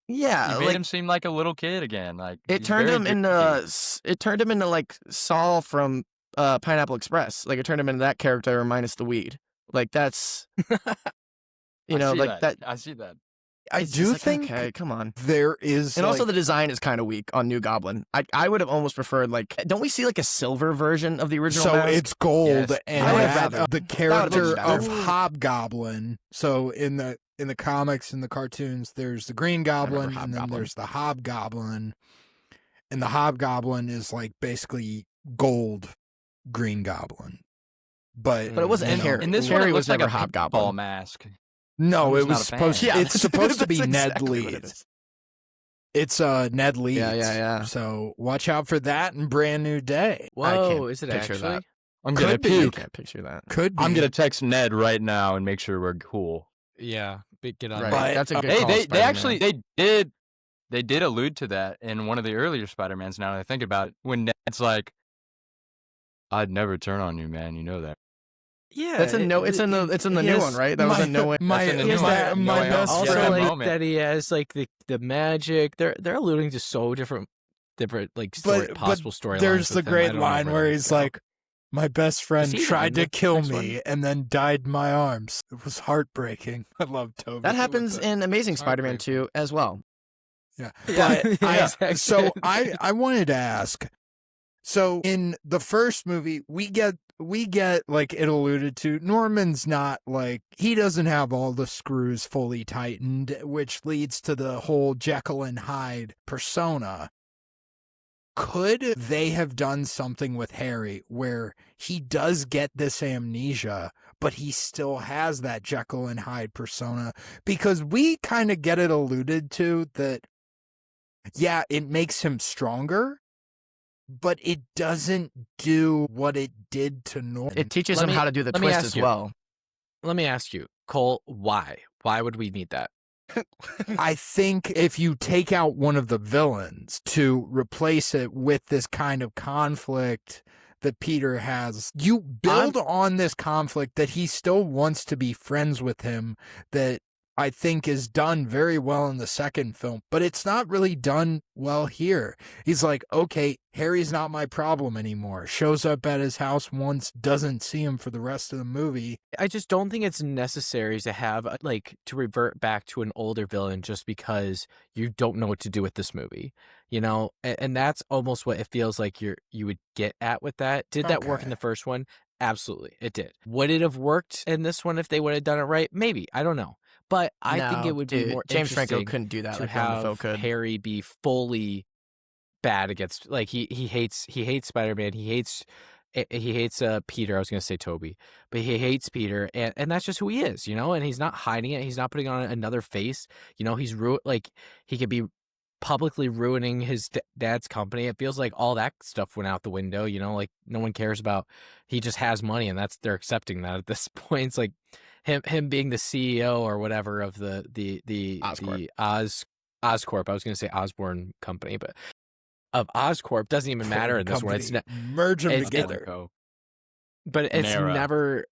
Yeah, You made him seem like a little kid again. Like it turned him into like Saul from Pineapple Express. Like it turned him into that character minus the weed. Like that's I see that. I do think okay, come on. There is, and also the design is kind of weak on New Goblin. I would have almost preferred like, don't we see like a silver version of the original? So mask? it's gold, Yes. and the character of better. Hobgoblin. So in the comics and the cartoons, there's the Green Goblin, and then there's the Hobgoblin, and the Hobgoblin is like basically gold Green Goblin. But it wasn't Harry. In this Harry one, it was looks like never a Hobgoblin. ball mask. No, I'm it was just not a fan. supposed. Yeah, It's supposed to be that's Ned exactly what it Leeds. is. It's Ned Leeds. Yeah. So watch out for that in Brand New Day. Whoa, is it picture actually? that. I'm gonna Could be. puke. I can't picture that. Could be. I'm gonna text Ned right now and make sure we're cool. Yeah, get on Right, that. that's a good Hey, call, they Spider-Man. actually they did allude to that in one of the earlier Spider-Mans. Now that I think about it, when Ned's like, "I'd never turn on you, man. You know that." Yeah, That's it's in the new one, right? That was a no way. My That's in the new my one. best also that friend. like moment. that he has like the magic. They're alluding to so different like possible storylines. There's the with him. I great don't know line where they he's go. like, "My best friend he tried the to kill next me one? and then died in my arms. It was heartbreaking." I love Toby. That happens with in Amazing It's Spider-Man heartbreaking. 2 as well. Yeah. Yeah, But yeah, exactly. so I wanted to ask. So in the first movie, we get like it alluded to, Norman's not like, he doesn't have all the screws fully tightened, which leads to the whole Jekyll and Hyde persona. Could they have done something with Harry where he does get this amnesia, but he still has that Jekyll and Hyde persona? Because we kind of get it alluded to that, yeah, it makes him stronger, but it doesn't do what it did to Norman. It teaches Let him me- how to do the let me twist ask as you. well. Let me ask you, Cole, why? Why would we need that? I think if you take out one of the villains to replace it with this kind of conflict that Peter has, you build on this conflict that he still wants to be friends with him, that I think is done very well in the second film, but it's not really done well here. He's like, okay, Harry's not my problem anymore. Shows up at his house once, doesn't see him for the rest of the movie. I just don't think it's necessary to have to revert back to an older villain just because you don't know what to do with this movie, and that's almost what it feels like you would get at with that. Did that work in the first one? Absolutely, it did. Would it have worked in this one if they would have done it right? Maybe. I don't know. But I think it would be more James Franco interesting couldn't do that to like Willem Dafoe have could. Harry be fully bad against, like he hates Spider-Man. He hates Peter. I was going to say Toby, but he hates Peter, and that's just who he is, and he's not hiding it. He's not putting on another face. He's he could be publicly ruining his dad's company. It feels like all that stuff went out the window, like no one cares about, he just has money, and they're accepting that at this point. It's like him being the CEO or whatever of the Oscorp. Oscorp. I was going to say Osborne Company, but of Oscorp doesn't even matter in this one. It's merge them it's- together. but it's Nara.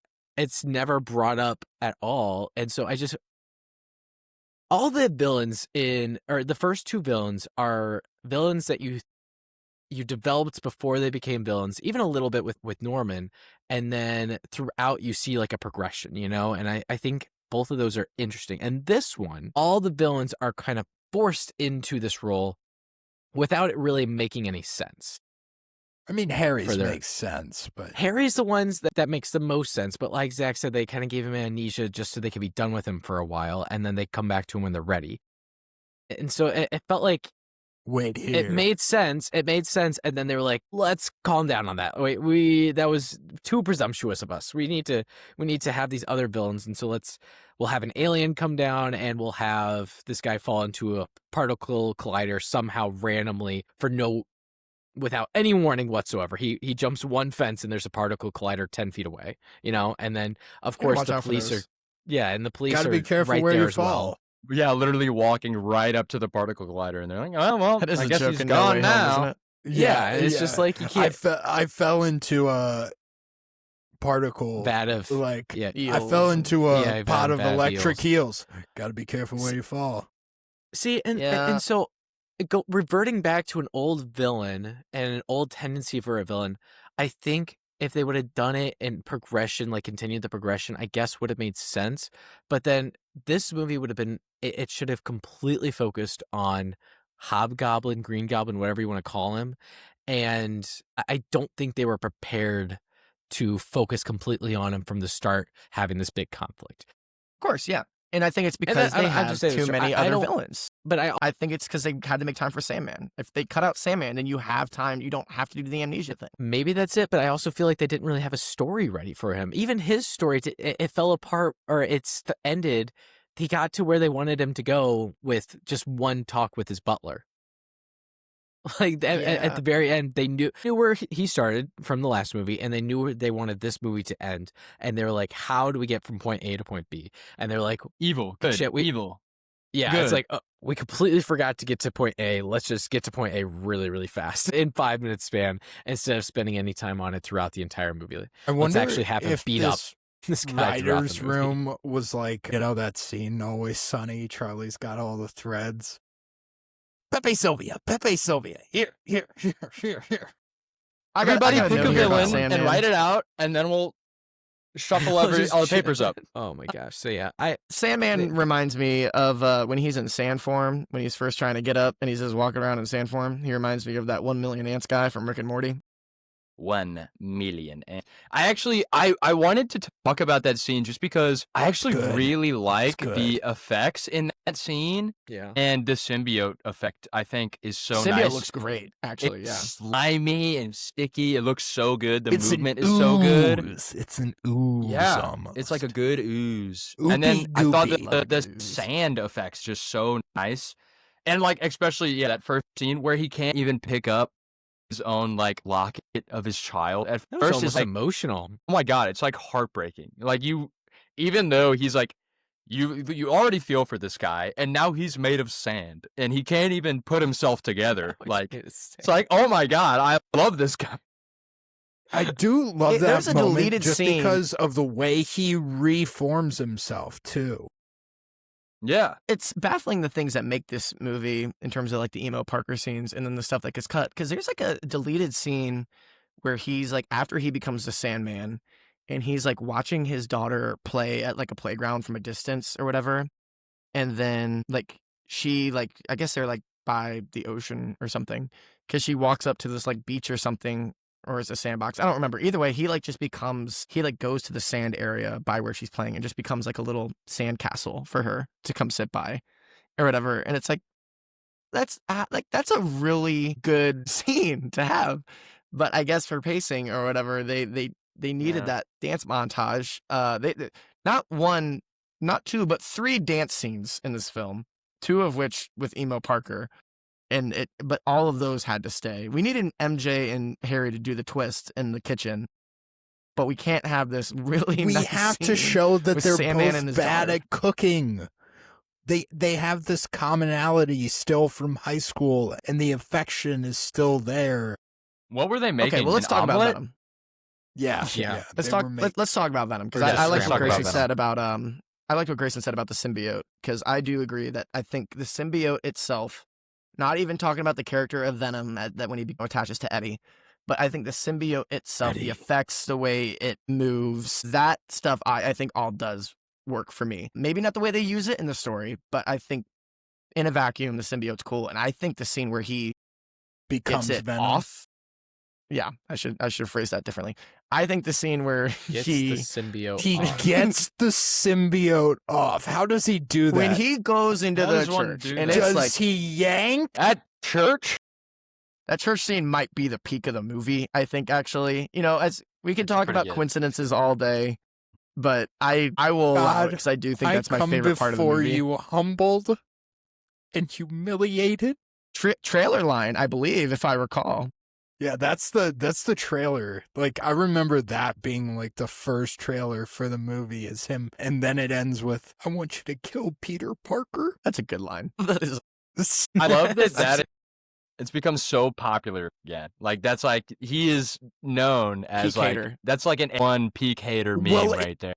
never brought up at all. And so all the villains the first two villains are villains that you you developed before they became villains, even a little bit with Norman, and then throughout you see like a progression, you know? And I think both of those are interesting. And this one, all the villains are kind of forced into this role without it really making any sense. I mean, Harry's makes sense, but Harry's the ones that makes the most sense. But like Zach said, they kind of gave him amnesia just so they could be done with him for a while, and then they come back to him when they're ready. And so it felt like it made sense. It made sense, and then they were like, "Let's calm down on that. Wait, that was too presumptuous of us. We need to have these other villains, and so we'll have an alien come down, and we'll have this guy fall into a particle collider somehow randomly without any warning whatsoever. He jumps one fence, and there's a particle collider 10 feet away. You know, and then of course the police are gotta be careful right where there you as fall. well. Yeah, literally walking right up to the particle collider, and they're like, "Oh well, That is I a guess joke he's in No gone Way now." Home, isn't it? Yeah, it's just like you can't. I fell into a particle Vat of I eels fell into a yeah, pot of vat of electric eels. Got to be careful where you fall. See, and so reverting back to an old villain and an old tendency for a villain, I think if they would have done it in progression, like continued the progression, I guess would have made sense. But then this movie would have been, it should have completely focused on Hobgoblin, Green Goblin, whatever you want to call him. And I don't think they were prepared to focus completely on him from the start, having this big conflict. Of course, yeah. And I think it's because they have too many other villains. But I think it's because they had to make time for Sandman. If they cut out Sandman, then you have time. You don't have to do the amnesia thing. Maybe that's it, but I also feel like they didn't really have a story ready for him. Even his story, it fell apart, or it's ended. He got to where they wanted him to go with just one talk with his butler. Like at the very end, they knew where he started from the last movie, and they knew where they wanted this movie to end. And they were like, "How do we get from point A to point B?" And they're like, "Evil, good, shit, evil." Yeah, good. It's like we completely forgot to get to point A. Let's just get to point A really, really fast in 5 minutes span instead of spending any time on it throughout the entire movie. I wonder Let's actually have him beat up this guy. Writer's room was like, you know, that scene, Always Sunny. Charlie's got all the threads. Pepe Sylvia. Here. Everybody pick a villain Sandman and write it out, and then we'll shuffle all the papers up. Oh my gosh! So yeah, Sandman reminds me of when he's in sand form, when he's first trying to get up, and he's just walking around in sand form. He reminds me of that 1 million ants guy from Rick and Morty. 1 million. And I wanted to talk about that scene just because I actually really like the effects in that scene. Yeah. And the symbiote effect, I think, is so nice. Symbiote looks great, actually. It's slimy and sticky. It looks so good. The movement is so good. It's an ooze. Yeah. Almost. It's like a good ooze. Oopy and then I thought goopy. the sand effects just so nice. And like especially that first scene where he can't even pick up his own like locket of his child. At that was first almost it's like emotional. Oh my god, it's like heartbreaking. Like even though he's like you already feel for this guy, and now he's made of sand and he can't even put himself together. Like it's like, oh my god, I love this guy. I do love that There's a moment deleted just scene. because of the way he reforms himself too. Yeah. It's baffling the things that make this movie in terms of like the emo Parker scenes and then the stuff that gets cut. Because there's like a deleted scene where he's like, after he becomes the Sandman, and he's like watching his daughter play at like a playground from a distance or whatever. And then like she like, I guess they're like by the ocean or something. Because she walks up to this like beach or something. Or is a sandbox? I don't remember. Either way, he like goes to the sand area by where she's playing and just becomes like a little sand castle for her to come sit by or whatever. And it's like, that's a really good scene to have. But I guess for pacing or whatever, they needed that dance montage. They not one, not two, but 3 dance scenes in this film, 2 of which with emo Parker. But all of those had to stay. We needed MJ and Harry to do the twist in the kitchen, but we can't have this really. We nice have to scene show that with they're Sandman and both his bad daughter. at cooking. They have this commonality still from high school, and the affection is still there. What were they making? Okay, well, let's An talk about omelet? Venom. Yeah. Let's talk. Let's talk about Venom because I like what Grayson said about I liked what Grayson said about the symbiote because I do agree that I think the symbiote itself Not even talking about the character of Venom that when he attaches to Eddie. But I think the symbiote itself, the effects, the way it moves, that stuff I think all does work for me. Maybe not the way they use it in the story, but I think in a vacuum, the symbiote's cool. And I think the scene where he becomes gets it Venom. off. Yeah, I should phrase that differently. I think the scene where Gets he the symbiote He off. gets the symbiote off. How does he do that? when he goes into How the does one church do and that? it's does like he yank? At church? that church scene might be the peak of the movie. I think actually, as we can talk pretty about good. coincidences all day, but I will allow it God, because I do think I that's my come favorite part of the before movie. you humbled and humiliated. Trailer line, I believe, if I recall. Yeah, that's the trailer. Like, I remember that being like the first trailer for the movie is him, and then it ends with, "I want you to kill Peter Parker." That's a good line. That is. I love that it's become so popular again. Like that's like he is known as Peak like hater. that's like an one peak hater meme Well, right there.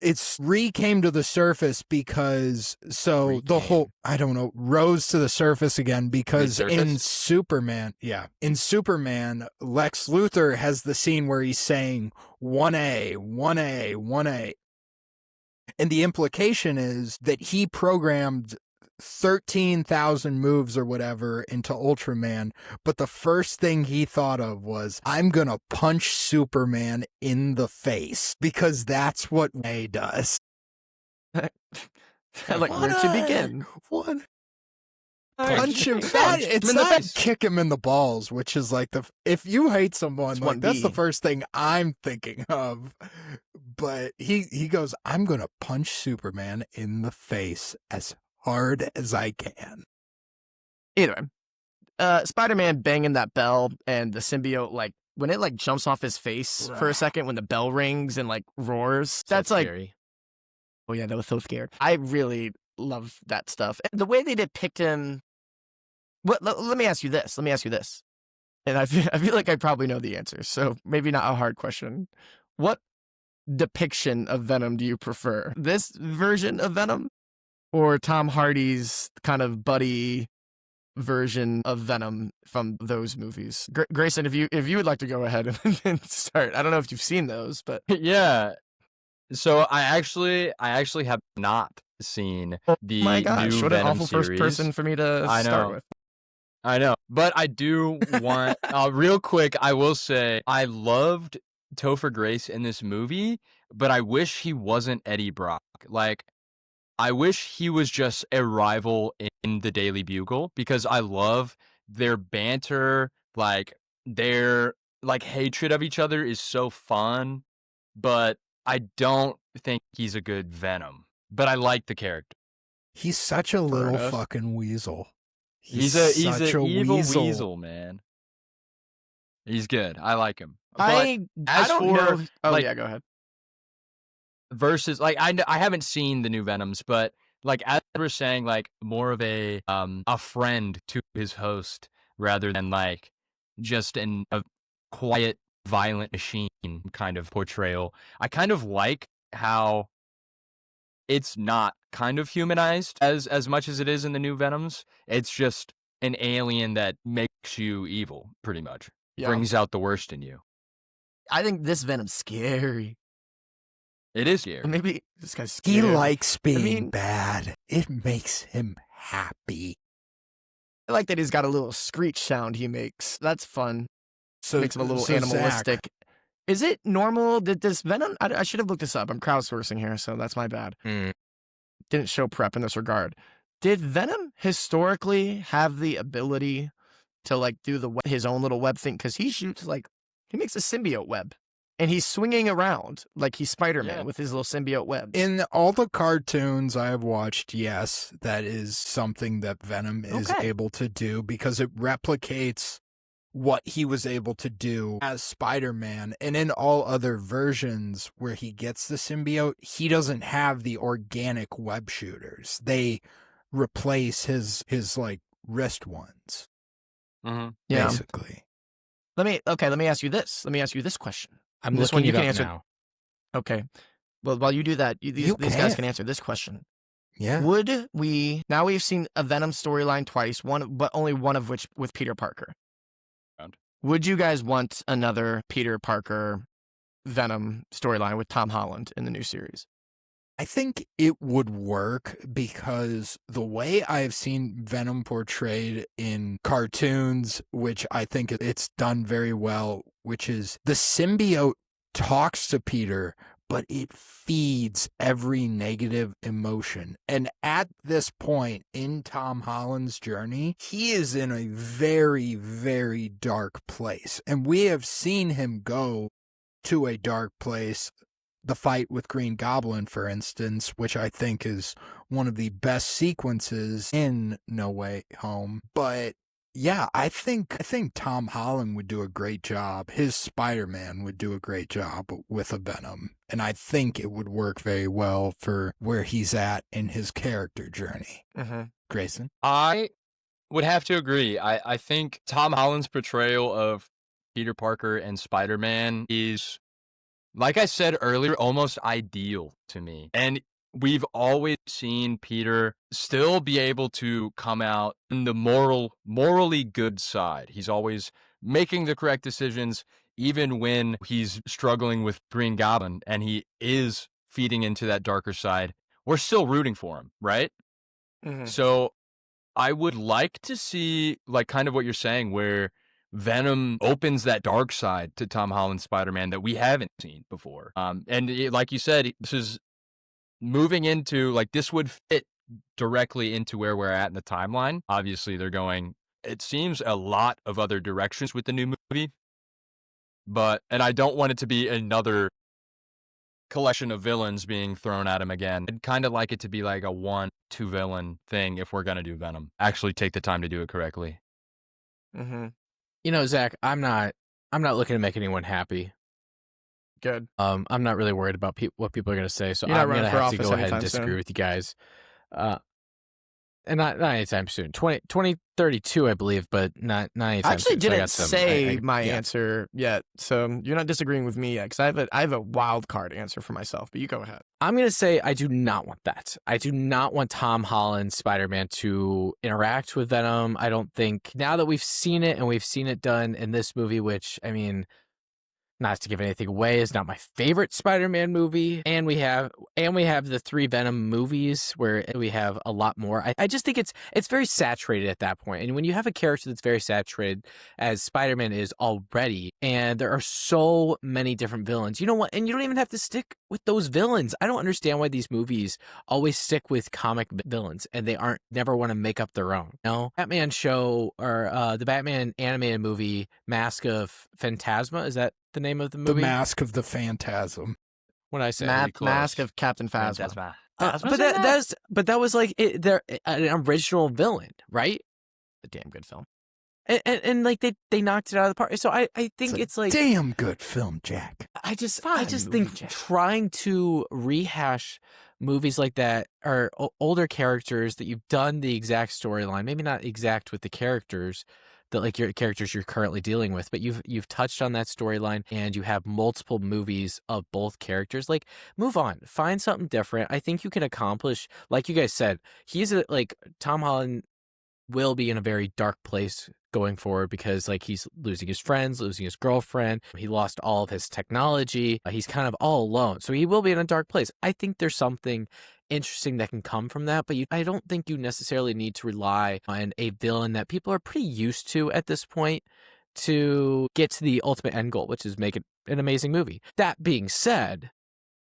It's came to the surface because the whole, I don't know, rose to the surface again because in Superman, Lex Luthor has the scene where he's saying 1A, 1A, 1A. And the implication is that he programmed 13,000 moves or whatever into Ultraman, but the first thing he thought of was, I'm gonna punch Superman in the face, because that's what A does. Like where to begin? Punch him. Punch It's him in the not face. kick him in the balls, which is like if you hate someone, like, that's the 1B. first thing I'm thinking of. But he goes, I'm gonna punch Superman in the face as hard as I can. Either way, Spider-Man banging that bell and the symbiote, like when it like jumps off his face for a second when the bell rings and like roars. That's like, scary. oh yeah, that was so scared. I really love that stuff. And the way they depict him. Let me ask you this. And I feel like I probably know the answer, so maybe not a hard question. What depiction of Venom do you prefer? This version of Venom or Tom Hardy's kind of buddy version of Venom from those movies? Grayson, if you would like to go ahead and start. I don't know if you've seen those, but Yeah. So I actually have not seen the my gosh, new what an Venom awful series. first person for me to start with. I know, but I do want real quick. I will say I loved Topher Grace in this movie, but I wish he wasn't Eddie Brock. Like, I wish he was just a rival in the Daily Bugle because I love their banter. Like their like hatred of each other is so fun, but I don't think he's a good Venom. But I like the character. He's such a little enough. fucking weasel. He's such an a evil weasel, man. He's good. I like him. But I as don't for, know. Oh like, yeah, go ahead. versus like I haven't seen the new Venoms, but like as we're saying, like more of a friend to his host rather than like just a quiet, violent machine kind of portrayal. I kind of like how it's not kind of humanized as much as it is in the new Venoms. It's just an alien that makes you evil, pretty much. Yeah. Brings out the worst in you. I think this Venom's scary. It is scary. Maybe this guy's He scared. likes being mean- bad. It makes him happy. I like that he's got a little screech sound he makes. That's fun. So Makes him a little so animalistic. Zach, Is it normal? Did this Venom? I should have looked this up. I'm crowdsourcing here, so that's my bad. Didn't show prep in this regard. Did Venom historically have the ability to like do his own little web thing? Because he shoots like he makes a symbiote web, and he's swinging around like he's Spider-Man with his little symbiote webs. in all the cartoons I have watched, yes, that is something that Venom is Okay. able to do because it replicates what he was able to do as Spider-Man. And in all other versions where he gets the symbiote, he doesn't have the organic web shooters. They replace his like wrist ones, Mm-hmm. Yeah. basically. Let me ask you this. Let me ask you this question. I'm This looking one you it can up answer. now. Okay. Well, while you do that, these guys can answer this question. Yeah. Would we, now we've seen a Venom storyline twice, but only one of which with Peter Parker. Would you guys want another Peter Parker Venom storyline with Tom Holland in the new series? I think it would work because the way I've seen Venom portrayed in cartoons, which I think it's done very well, which is the symbiote talks to Peter, but it feeds every negative emotion. And at this point in Tom Holland's journey, he is in a very, very dark place. And we have seen him go to a dark place. The fight with Green Goblin, for instance, which I think is one of the best sequences in No Way Home. But yeah, I think Tom Holland would do a great job. His Spider-Man would do a great job with a Venom. And I think it would work very well for where he's at in his character journey. Grayson? I would have to agree. I think Tom Holland's portrayal of Peter Parker and Spider-Man is, like I said earlier, almost ideal to me. And we've always seen Peter still be able to come out in the morally good side. He's always making the correct decisions, even when he's struggling with Green Goblin and he is feeding into that darker side. We're still rooting for him, right? So I would like to see, like, kind of what you're saying, where Venom opens that dark side to Tom Holland's Spider-Man that we haven't seen before. Like you said, this is moving into, like, this would fit directly into where we're at in the timeline. Obviously, they're going, it seems, a lot of other directions with the new movie. And I don't want it to be another collection of villains being thrown at him again. I'd kind of like it to be like a 1-2 villain thing if we're going to do Venom. Actually take the time to do it correctly. You know, Zach, I'm not looking to make anyone happy. Good. I'm not really worried about what people are going to say, so You're not I'm going to running for have to office go ahead and anytime disagree soon. with you guys. And not anytime soon. 2032, I believe, but not anytime I actually soon. didn't say my answer yet, so you're not disagreeing with me yet, because I have a wild card answer for myself, but you go ahead. I'm going to say I do not want that. I do not want Tom Holland's Spider-Man to interact with Venom. I don't think, now that we've seen it and we've seen it done in this movie, which, I mean, not to give anything away, is not my favorite Spider-Man movie. And we have the 3 Venom movies where we have a lot more. I just think it's very saturated at that point. And when you have a character that's very saturated, as Spider-Man is already, and there are so many different villains, you know what? And you don't even have to stick with those villains. I don't understand why these movies always stick with comic villains and they never want to make up their own. No, Batman show, or the Batman animated movie Mask of Phantasma, is that the name of the movie? The Mask of the Phantasm. What did I say? Mask of Captain Phasma. But that was like they're an original villain, right? A damn good film. And like they knocked it out of the park. So I think it's like damn good film, Jack. I just think trying to rehash movies like that, or older characters that you've done the exact storyline, maybe not exact with the characters that, like, your characters you're currently dealing with, but you've touched on that storyline and you have multiple movies of both characters. Like, move on, find something different. I think you can accomplish, like you guys said, Tom Holland will be in a very dark place going forward because, like, he's losing his friends, losing his girlfriend. He lost all of his technology. He's kind of all alone. So he will be in a dark place. I think there's something interesting that can come from that, but I don't think you necessarily need to rely on a villain that people are pretty used to at this point to get to the ultimate end goal, which is make it an amazing movie. That being said,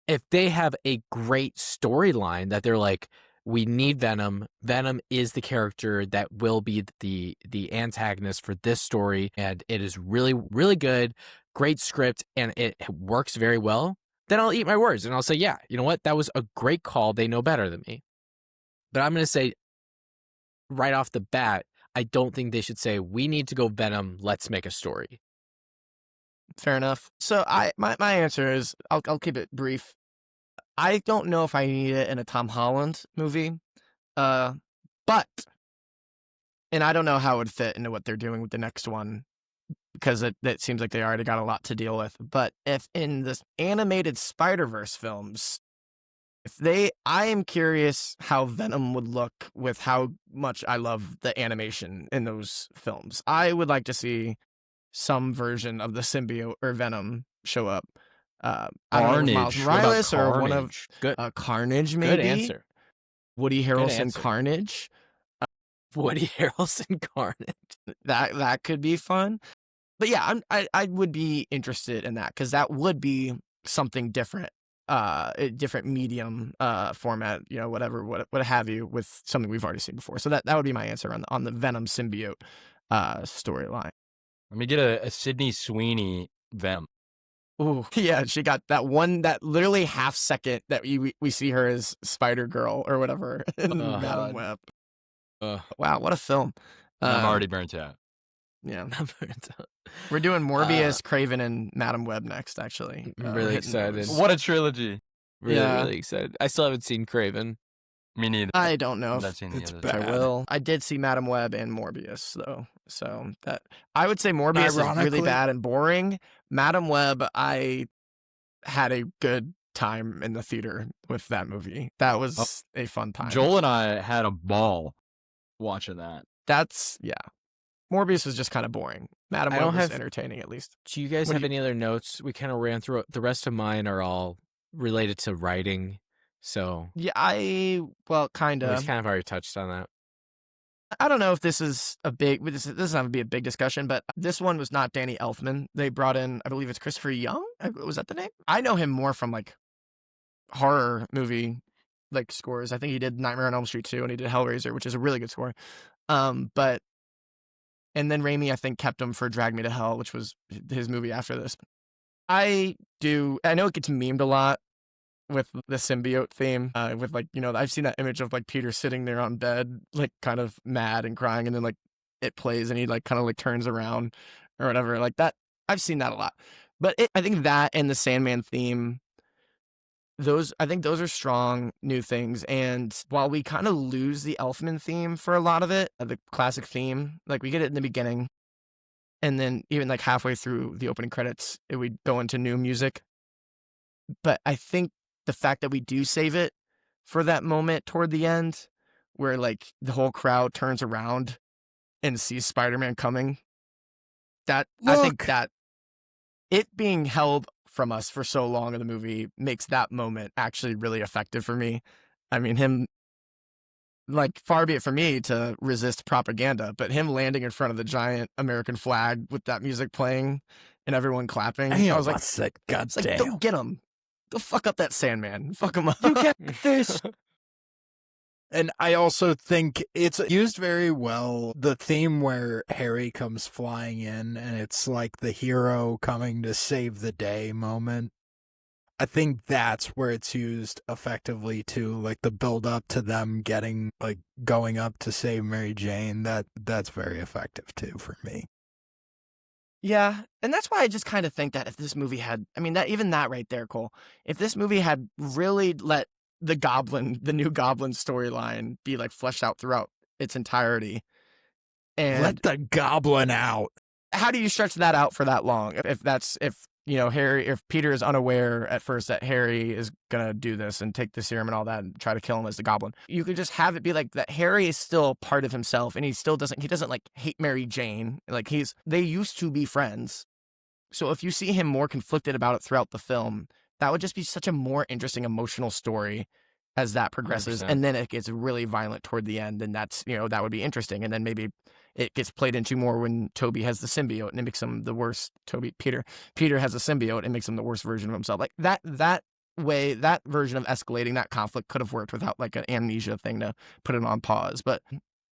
if they have a great storyline that they're like, we need Venom. Venom is the character that will be the antagonist for this story, and it is really, really good, great script, and it works very well, then I'll eat my words and I'll say, yeah, you know what? That was a great call. They know better than me. But I'm going to say right off the bat, I don't think they should say, we need to go Venom. Let's make a story. Fair enough. So my answer is, I'll keep it brief. I don't know if I need it in a Tom Holland movie, but, and I don't know how it would fit into what they're doing with the next one, because it seems like they already got a lot to deal with. But if in the animated Spider-Verse films, I am curious how Venom would look with how much I love the animation in those films. I would like to see some version of the symbiote or Venom show up. I don't know, with Miles Carnage. What about Morales or one of Carnage? Good. Carnage, maybe. Good answer. Woody Good Harrelson answer. Carnage. Woody Harrelson Carnage. That could be fun. But yeah, I would be interested in that because that would be something different. A different medium format, whatever, what have you, with something we've already seen before. So that would be my answer on the Venom symbiote storyline. Let me get a Sydney Sweeney Venom. Ooh, yeah, she got that literally half second that we see her as Spider-Girl or whatever in Madam Web. Wow, what a film. I'm already burnt out. Yeah. We're doing Morbius, Craven, and Madam Web next, actually. I'm really excited. What a trilogy. Really excited. I still haven't seen Craven. Me neither. I don't know I've if seen the others. bad. I will. I did see Madam Web and Morbius, though. So that I would say Morbius is really Ironically- bad and boring. Madam Web, I had a good time in the theater with that movie. That was a fun time. Joel and I had a ball watching that. Yeah. Morbius was just kind of boring. Madam I Web don't was have- entertaining, at least. Do you guys What do have any other notes? We kind of ran through it. The rest of mine are all related to writing. So Yeah, kind we of. kind of already touched on that. I don't know if this is this doesn't have to be a big discussion, but this one was not Danny Elfman. They brought in, I believe it's Christopher Young. Was that the name? I know him more from like horror movie like scores. I think he did Nightmare on Elm Street 2 and he did Hellraiser, which is a really good score. And then Raimi, I think, kept him for Drag Me to Hell, which was his movie after this. I know it gets memed a lot with the symbiote theme, with like, I've seen that image of like Peter sitting there on bed, like kind of mad and crying, and then like it plays and he like kind of like turns around or whatever. Like that, I've seen that a lot. But I think that and the Sandman theme, I think those are strong new things. And while we kind of lose the Elfman theme for a lot of it, the classic theme, like we get it in the beginning, and then even like halfway through the opening credits, we go into new music. But I think the fact that we do save it for that moment toward the end, where like the whole crowd turns around and sees Spider-Man coming, I think that it being held from us for so long in the movie makes that moment actually really effective for me. I mean, like, far be it for me to resist propaganda, but him landing in front of the giant American flag with that music playing and everyone clapping, I was like, God damn. Don't get him. Go fuck up that Sandman. Fuck him up. You get this. And I also think it's used very well, the theme where Harry comes flying in and it's like the hero coming to save the day moment. I think that's where it's used effectively too, like the build up to them going up to save Mary Jane. That's very effective too for me. Yeah, and that's why I just kind of think that if this movie had, that right there, Cole, if this movie had really let the new Goblin storyline be like fleshed out throughout its entirety, and Let the Goblin out. how do you stretch that out for that long? If Peter is unaware at first that Harry is gonna do this and take the serum and all that and try to kill him as the Goblin, you could just have it be like that Harry is still part of himself and he doesn't like hate Mary Jane. Like they used to be friends. So if you see him more conflicted about it throughout the film, that would just be such a more interesting emotional story as that progresses. 100%. And then it gets really violent toward the end, and that's, that would be interesting. And then maybe it gets played into more when Toby has the symbiote and it makes him the worst. Peter has a symbiote and makes him the worst version of himself. Like that way, that version of escalating that conflict could have worked without like an amnesia thing to put it on pause. But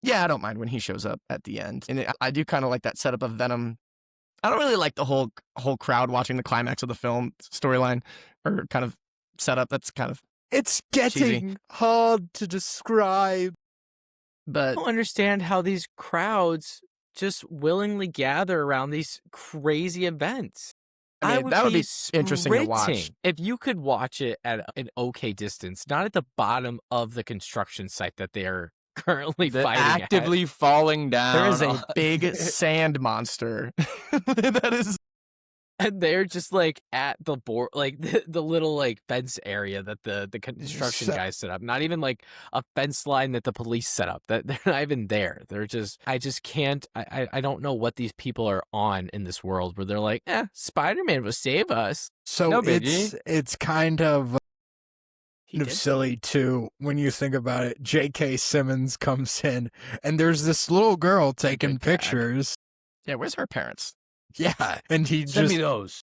yeah, I don't mind when he shows up at the end. And I do kind of like that setup of Venom. I don't really like the whole crowd watching the climax of the film storyline or kind of setup. That's kind of It's getting cheesy. hard to describe. But I don't understand how these crowds just willingly gather around these crazy events. I mean, that would be interesting to watch. sprinting if you could watch it at an okay distance, not at the bottom of the construction site that they're currently fighting actively falling down. there is a big sand monster that is And they're just like at the board, like the little like fence area that the construction guys set up. Not even like a fence line that the police set up. That they're not even there. They're just, I just can't. I don't know what these people are on in this world where they're like, Spider-Man will save us. So No biggie. it's kind of did. silly too when you think about it. J.K. Simmons comes in and there's this little girl taking Good gag. pictures. Yeah, where's her parents? Yeah, and he Send just me those.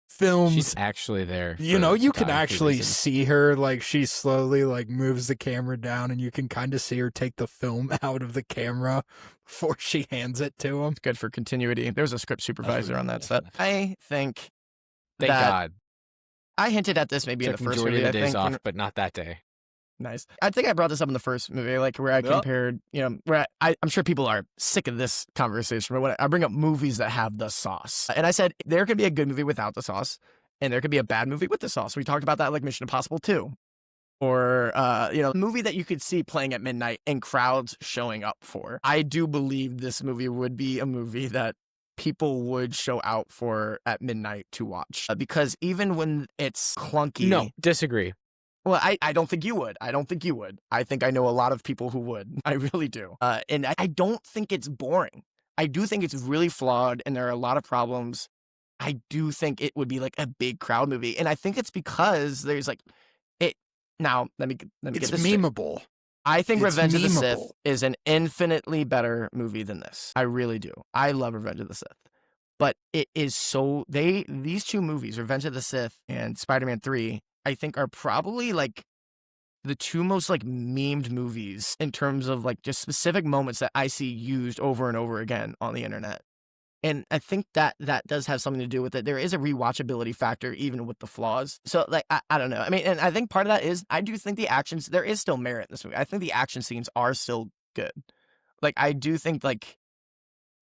films. She's actually there. You for know, you can documentary actually reasons. see her, like, she slowly, like, moves the camera down, and you can kind of see her take the film out of the camera before she hands it to him. Good for continuity. There was a script supervisor on that set. I think Thank that God. I hinted at this maybe in Took the first majority movie. of the I days think off, when- but not that day. Nice. I think I brought this up in the first movie, like where I compared, where I'm sure people are sick of this conversation, but when I bring up movies that have the sauce. And I said there could be a good movie without the sauce, and there could be a bad movie with the sauce. We talked about that, like Mission Impossible 2. Or, a movie that you could see playing at midnight and crowds showing up for. I do believe this movie would be a movie that people would show out for at midnight to watch. Because even when it's clunky. No, disagree. Well, I don't think you would. I don't think you would. I think I know a lot of people who would. I really do. And I don't think it's boring. I do think it's really flawed and there are a lot of problems. I do think it would be like a big crowd movie. And I think it's because there's like it. Now, let me get It's this straight. memeable. I think It's Revenge of the Sith memeable. is an infinitely better movie than this. I really do. I love Revenge of the Sith. But it is so these two movies, Revenge of the Sith and Spider-Man 3, I think are probably like the two most like memed movies in terms of like just specific moments that I see used over and over again on the internet. And I think that does have something to do with it. There is a rewatchability factor even with the flaws. So like I don't know. I mean, and I think part of that is I do think the actions, there is still merit in this movie. I think the action scenes are still good. Like I do think like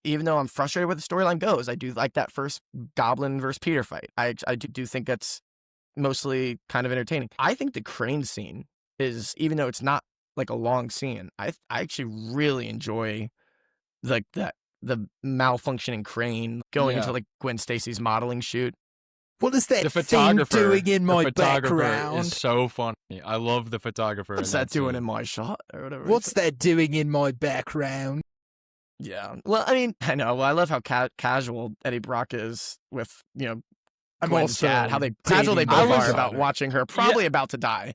even though I'm frustrated where the storyline goes, I do like that first Goblin versus Peter fight. I do think that's mostly kind of entertaining. I think the crane scene is, even though it's not like a long scene, I actually really enjoy like the malfunctioning crane going into like Gwen Stacy's modeling shoot. What is that The thing photographer doing in my the photographer background? is so funny. I love the photographer. What's in that doing scene. in my shot or whatever? What's that doing in my background? Yeah. Well, I mean, I know. Well, I love how casual Eddie Brock is with, I'm Gwen's also dad, how casual they dating both my are about daughter. watching her probably about to die.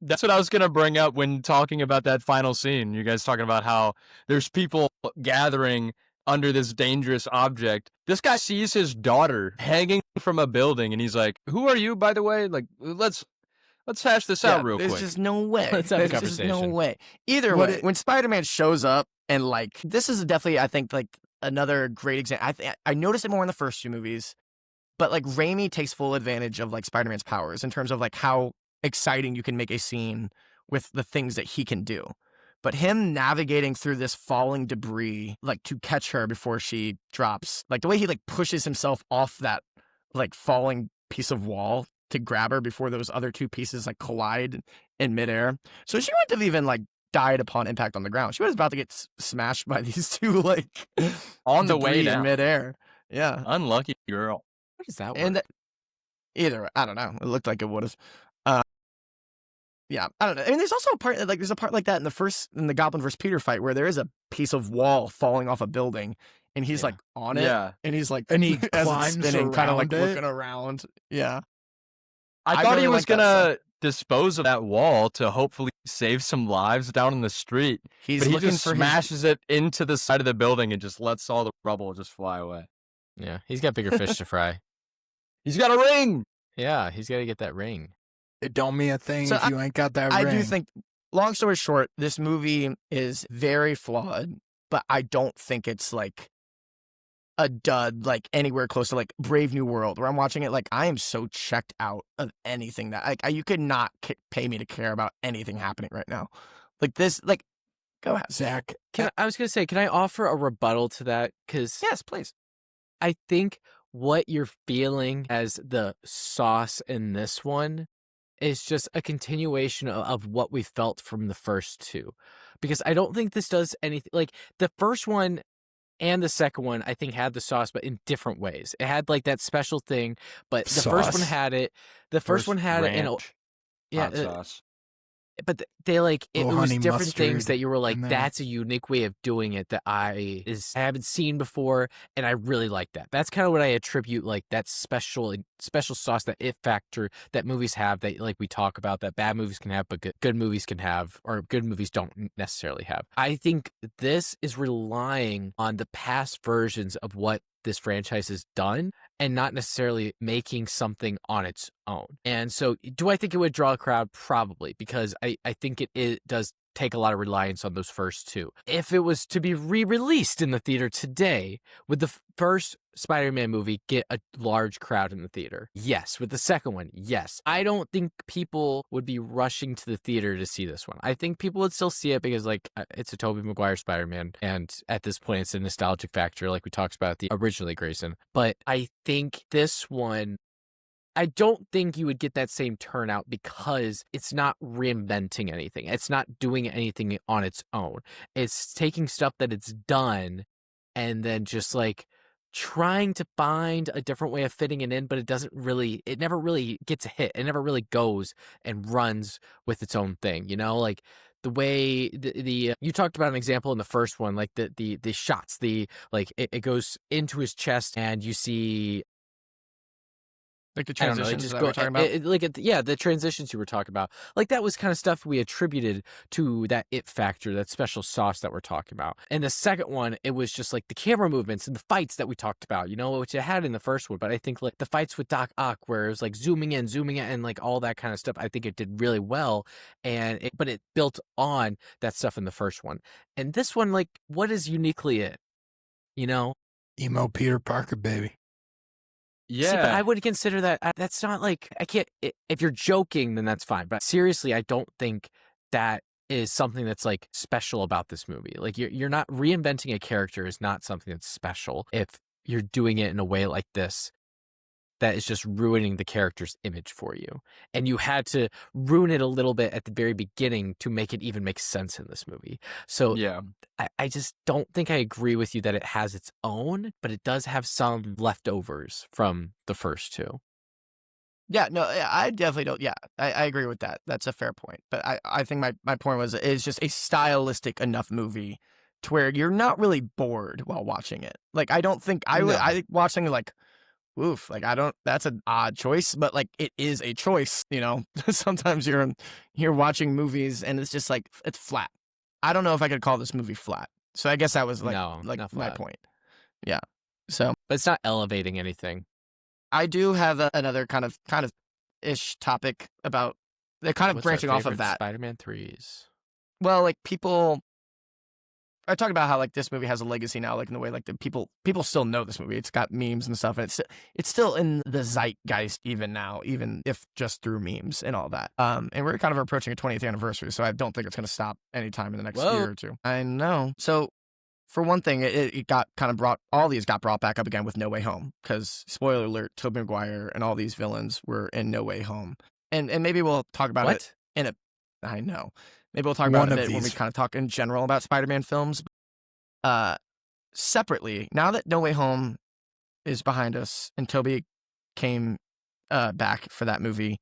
That's what I was going to bring up when talking about that final scene. You guys talking about how there's people gathering under this dangerous object. This guy sees his daughter hanging from a building and he's like, "Who are you, by the way? Like, let's hash this out real There's quick." just no way. Let's have a There's just no conversation. way. Either What way, it- when Spider-Man shows up and like, this is definitely, I think, like another great example. I noticed it more in the first two movies, but like Raimi takes full advantage of like Spider-Man's powers in terms of like how exciting you can make a scene with the things that he can do. But him navigating through this falling debris, like to catch her before she drops, like the way he like pushes himself off that like falling piece of wall to grab her before those other two pieces like collide in midair. So she wouldn't have even like died upon impact on the ground. She was about to get smashed by these two like On the way debris in down. midair. Yeah. Unlucky girl. How does that work? And either way, I don't know. It looked like it would have. Yeah, I don't know. I mean, there's also a part like that in the Goblin versus Peter fight where there is a piece of wall falling off a building, and he's like on it, Yeah. and he's like, And he as it's climbs spinning, kind of like around it. looking around. Yeah, I thought really he was like that gonna dispose of that wall to hopefully save some lives down in the street. he's But he looking just for smashes it into the side of the building and just lets all the rubble just fly away. Yeah, he's got bigger fish to fry. He's got a ring. Yeah, he's got to get that ring. It don't mean a thing So if you ain't got that I ring. do think, long story short, this movie is very flawed, but I don't think it's like a dud, like anywhere close to like Brave New World, where I'm watching it like I am so checked out of anything that like you could not pay me to care about anything happening right now. Like this, like go ahead. Zach, I was gonna say, can I offer a rebuttal to that? Because Yes, please. I think what you're feeling as the sauce in this one is just a continuation of what we felt from the first two. Because I don't think this does anything like the first one. and the second one, I think, had the sauce, but in different ways. It had like that special thing, but the first one Sauce? had it. The first one had it in a, ranch, yeah, hot sauce. but they like it Little was honey different things mustard that you were like, in there. that's a unique way of doing it that I haven't seen before, and I really like that. That's kind of what I attribute like that special sauce, that it factor that movies have, that like we talk about, that bad movies can have, but good movies can have, or good movies don't necessarily have. I think this is relying on the past versions of what this franchise has done and not necessarily making something on its own. And so do I think it would draw a crowd? Probably, because I think it does take a lot of reliance on those first two. If it was to be re-released in the theater today, would the first Spider-Man movie get a large crowd in the theater? Yes. With the second one, yes. I don't think people would be rushing to the theater to see this one. I think people would still see it because like it's a Tobey Maguire Spider-Man, and at this point it's a nostalgic factor like we talked about originally, Grayson. But I think this one, I don't think you would get that same turnout because it's not reinventing anything. It's not doing anything on its own. It's taking stuff that it's done and then just like trying to find a different way of fitting it in, but it never really gets a hit. It never really goes and runs with its own thing, you know? Like the way you talked about an example in the first one, like the shots, it goes into his chest and you see, Like the transitions that we're talking about? The transitions you were talking about. Like that was kind of stuff we attributed to that it factor, that special sauce that we're talking about. And the second one, it was just like the camera movements and the fights that we talked about, you know, which it had in the first one. But I think like the fights with Doc Ock, where it was like zooming in, and like all that kind of stuff, I think it did really well. But it built on that stuff in the first one. And this one, like, what is uniquely it? You know? Emo Peter Parker, baby. Yeah. See, but I would consider that that's not like, I can't, if you're joking, then that's fine. But seriously, I don't think that is something that's like special about this movie. Like you're not reinventing a character is not something that's special if you're doing it in a way like this that is just ruining the character's image for you. And you had to ruin it a little bit at the very beginning to make it even make sense in this movie. So Yeah. I just don't think I agree with you that it has its own, but it does have some leftovers from the first two. Yeah, no, I definitely don't. Yeah, I agree with that. That's a fair point. But I think my point was it's just a stylistic enough movie to where you're not really bored while watching it. Like, I don't think I watch something like, oof, like that's an odd choice, but like it is a choice, you know. Sometimes you're watching movies and it's just like it's flat. I don't know if I could call this movie flat. So I guess that was No, like not my flat. point. Yeah. So But it's not elevating anything. I do have another kind of ish topic about they're kind of What's our branching off of favorite that. Spider-Man 3s. Well, like people I talk about how like this movie has a legacy now, like in the way like the people still know this movie. It's got memes and stuff, and it's still in the zeitgeist even now, even if just through memes and all that. And we're kind of approaching a 20th anniversary, so I don't think it's going to stop anytime in the next year or two. I know. So for one thing, it got kind of all these got brought back up again with No Way Home, because spoiler alert, Tobey Maguire and all these villains were in No Way Home, and maybe we'll talk about it in a. I know. Maybe we'll talk about it a bit when we kind of talk in general about Spider-Man films. Separately, now that No Way Home is behind us and Tobey came back for that movie,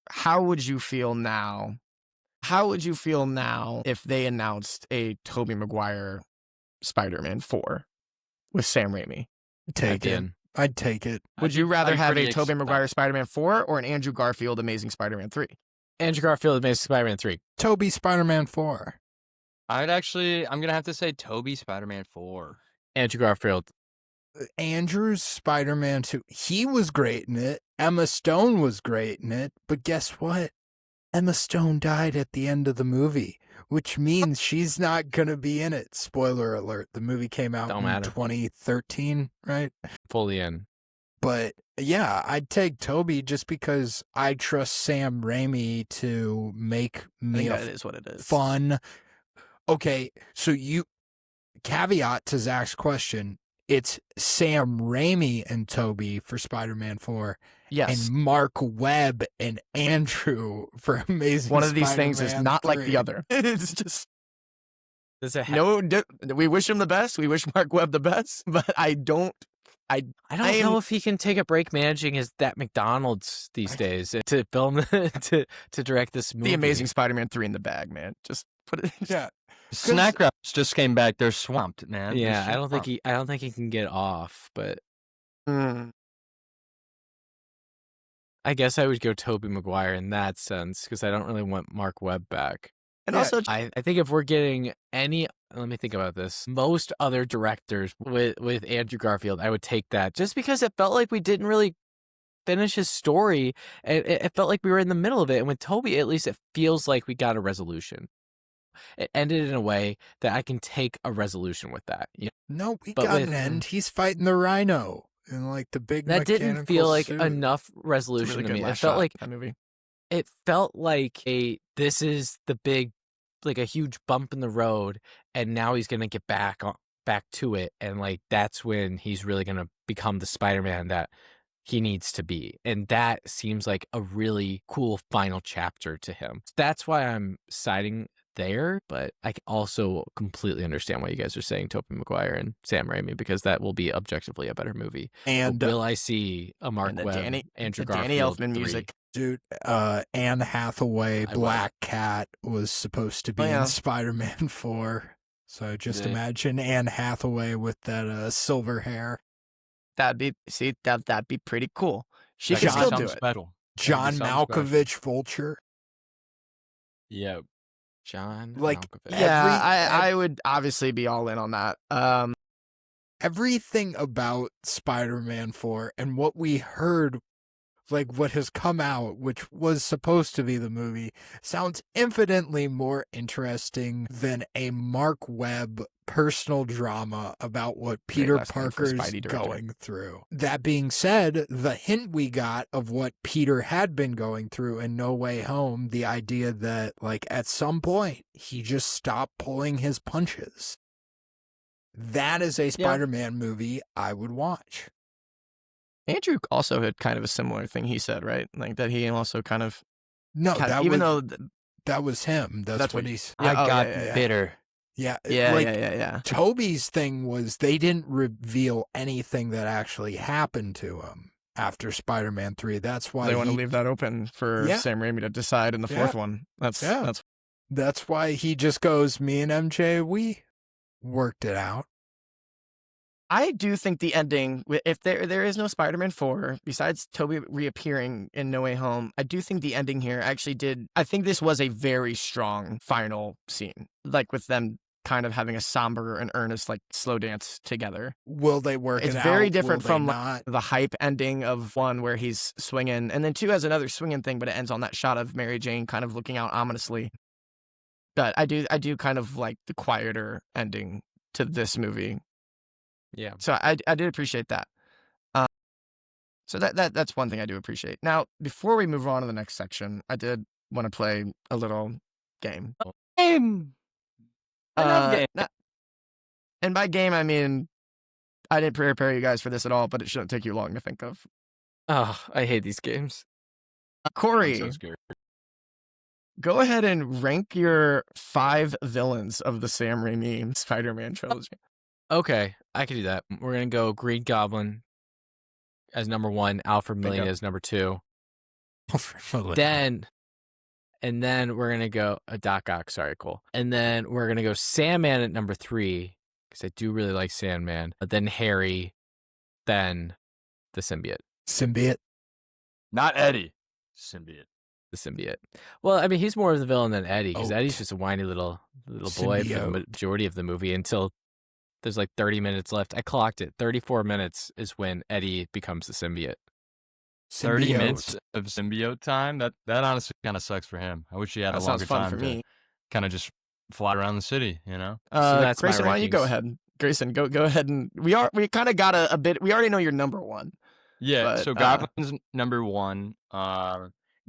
how would you feel now? How would you feel now if they announced a Tobey Maguire Spider-Man 4 with Sam Raimi? I'd take it. Would you rather I'm have a pretty Tobey Maguire Spider-Man 4 or an Andrew Garfield Amazing Spider-Man 3? Andrew Garfield Amazing Spider-Man 3. Tobey Spider-Man 4. I'm going to have to say Tobey Spider-Man 4. Andrew Garfield. Andrew's Spider-Man 2. He was great in it. Emma Stone was great in it. But guess what? Emma Stone died at the end of the movie, which means she's not going to be in it. Spoiler alert. The movie came out in 2013, right? Fully in. But yeah, I'd take Tobey just because I trust Sam Raimi to make me that is what it is. Fun. Okay, so caveat to Zach's question, it's Sam Raimi and Tobey for Spider-Man 4. Yes. And Mark Webb and Andrew for Amazing Spider-Man. One of these things is not 3. like the other. It's just Does it we wish him the best. We wish Mark Webb the best, but I don't know if he can take a break managing that McDonald's these days to film to direct this movie. The Amazing Spider-Man 3 in the bag, man. Just put it. Yeah. Snack Wraps just came back. They're swamped, man. Yeah, I don't think he can get off, but I guess I would go Tobey Maguire in that sense because I don't really want Mark Webb back. And also, I think if we're getting any, let me think about this. Most other directors with Andrew Garfield, I would take that just because it felt like we didn't really finish his story. It felt like we were in the middle of it. And with Tobey, at least it feels like we got a resolution. It ended in a way that I can take a resolution with that. You know? No, we got an end. He's fighting the rhino in like the big that didn't feel like suit. enough resolution really to me. good It felt like that movie. It felt like this is the big, like a huge bump in the road, and now he's gonna get back to it, and like that's when he's really gonna become the Spider-Man that he needs to be, and that seems like a really cool final chapter to him. That's why I'm siding there, but I also completely understand why you guys are saying Tobey Maguire and Sam Raimi because that will be objectively a better movie. And will I see a Mark Webb, Andrew Garfield, Danny Elfman 3? music? Dude, Anne Hathaway, Black Cat, was supposed to be in Spider-Man 4. So just imagine Anne Hathaway with that silver hair. That'd be pretty cool. She could still do it. Special. John Malkovich, Vulture. Yeah. John Like, Malkovich. Yeah, I would obviously be all in on that. Everything about Spider-Man 4 and what we heard, like what has come out, which was supposed to be the movie, sounds infinitely more interesting than a Mark Webb personal drama about what Peter Parker's going through. That being said, the hint we got of what Peter had been going through in No Way Home, the idea that like at some point he just stopped pulling his punches. That is a Spider-Man movie I would watch. Andrew also had kind of a similar thing he said, right? Like that he also kind of that was him. That's what he's. I got bitter. Yeah. Toby's thing was they didn't reveal anything that actually happened to him after Spider-Man 3. That's why they want to leave that open for Sam Raimi to decide in the fourth one. That's why he just goes, me and MJ, we worked it out. I do think the ending, if there is no Spider-Man 4, besides Tobey reappearing in No Way Home, I do think the ending here actually I think this was a very strong final scene, like with them kind of having a somber and earnest, like, slow dance together. Will they work it out? It's very different from the hype ending of 1 where he's swinging, and then 2 has another swinging thing, but it ends on that shot of Mary Jane kind of looking out ominously. But I do kind of like the quieter ending to this movie. Yeah. So I did appreciate that. So that's one thing I do appreciate. Now, before we move on to the next section, I did want to play a little game. I love game. And by game, I mean, I didn't prepare you guys for this at all, but it shouldn't take you long to think of. Oh, I hate these games. Corey, I'm so scared. Go ahead and rank your 5 villains of the Sam Raimi Spider-Man trilogy. Okay, I can do that. We're going to go Green Goblin as number 1, Alfred Molina as number 2. And then we're going to go Doc Ock, sorry, Cole. And then we're going to go Sandman at number 3, because I do really like Sandman. Then Harry, then the symbiote. Symbiote? Not Eddie. Symbiote. The symbiote. Well, I mean, he's more of the villain than Eddie, because Eddie's just a whiny little boy for the majority of the movie until there's like 30 minutes left. I clocked it. 34 minutes is when Eddie becomes the symbiote. 30 minutes of symbiote time? That honestly kind of sucks for him. I wish he had a longer time for me. Kind of just fly around the city, you know? So that's Grayson, my why don't you go ahead? Grayson, go ahead. And we kind of got a bit, we already know your number 1. Yeah, but, so Goblin's number 1.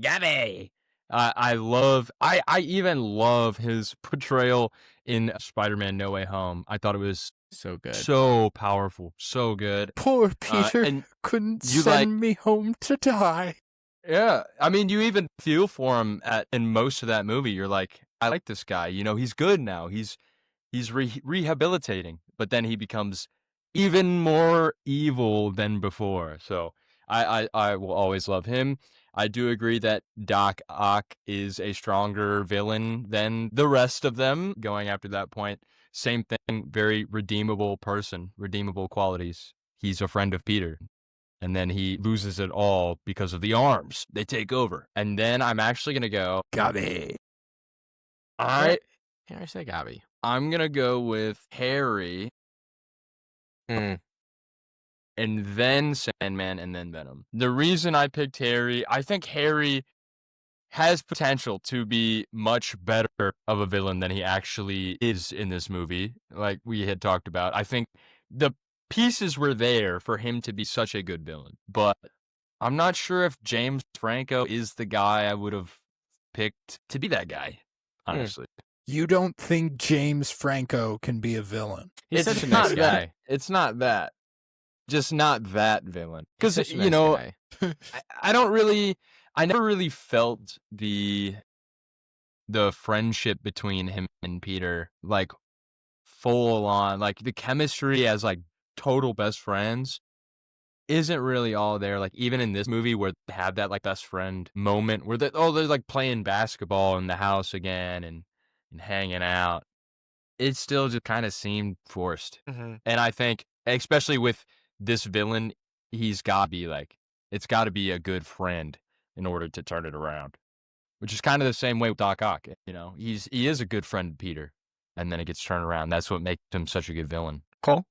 Gabby! I even love his portrayal in Spider-Man No Way Home. I thought it was so good. So powerful. So good. Poor Peter couldn't send me home to die. Yeah. I mean, you even feel for him in most of that movie. You're like, I like this guy. You know, he's good now. He's he's rehabilitating, but then he becomes even more evil than before. So I will always love him. I do agree that Doc Ock is a stronger villain than the rest of them going after that point. Same thing, very redeemable person, redeemable qualities. He's a friend of Peter. And then he loses it all because of the arms. They take over. And then I'm actually going to go... Gabi. I say Gabi. I'm going to go with Harry. And then Sandman, and then Venom. The reason I picked Harry, I think Harry has potential to be much better of a villain than he actually is in this movie, like we had talked about. I think the pieces were there for him to be such a good villain, but I'm not sure if James Franco is the guy I would have picked to be that guy, honestly. You don't think James Franco can be a villain? He's such a nice guy. It's not that. Just not that villain. Because, He's such a you nice know, guy. I never really felt the friendship between him and Peter, like, full on. Like, the chemistry as, like, total best friends isn't really all there. Like, even in this movie where they have that, like, best friend moment where they're like, playing basketball in the house again and hanging out. It still just kind of seemed forced. And I think, especially with this villain, he's got to be like, it's got to be a good friend in order to turn it around, which is kind of the same way with Doc Ock. You know, he is a good friend to Peter, and then it gets turned around. That's what makes him such a good villain. Cole?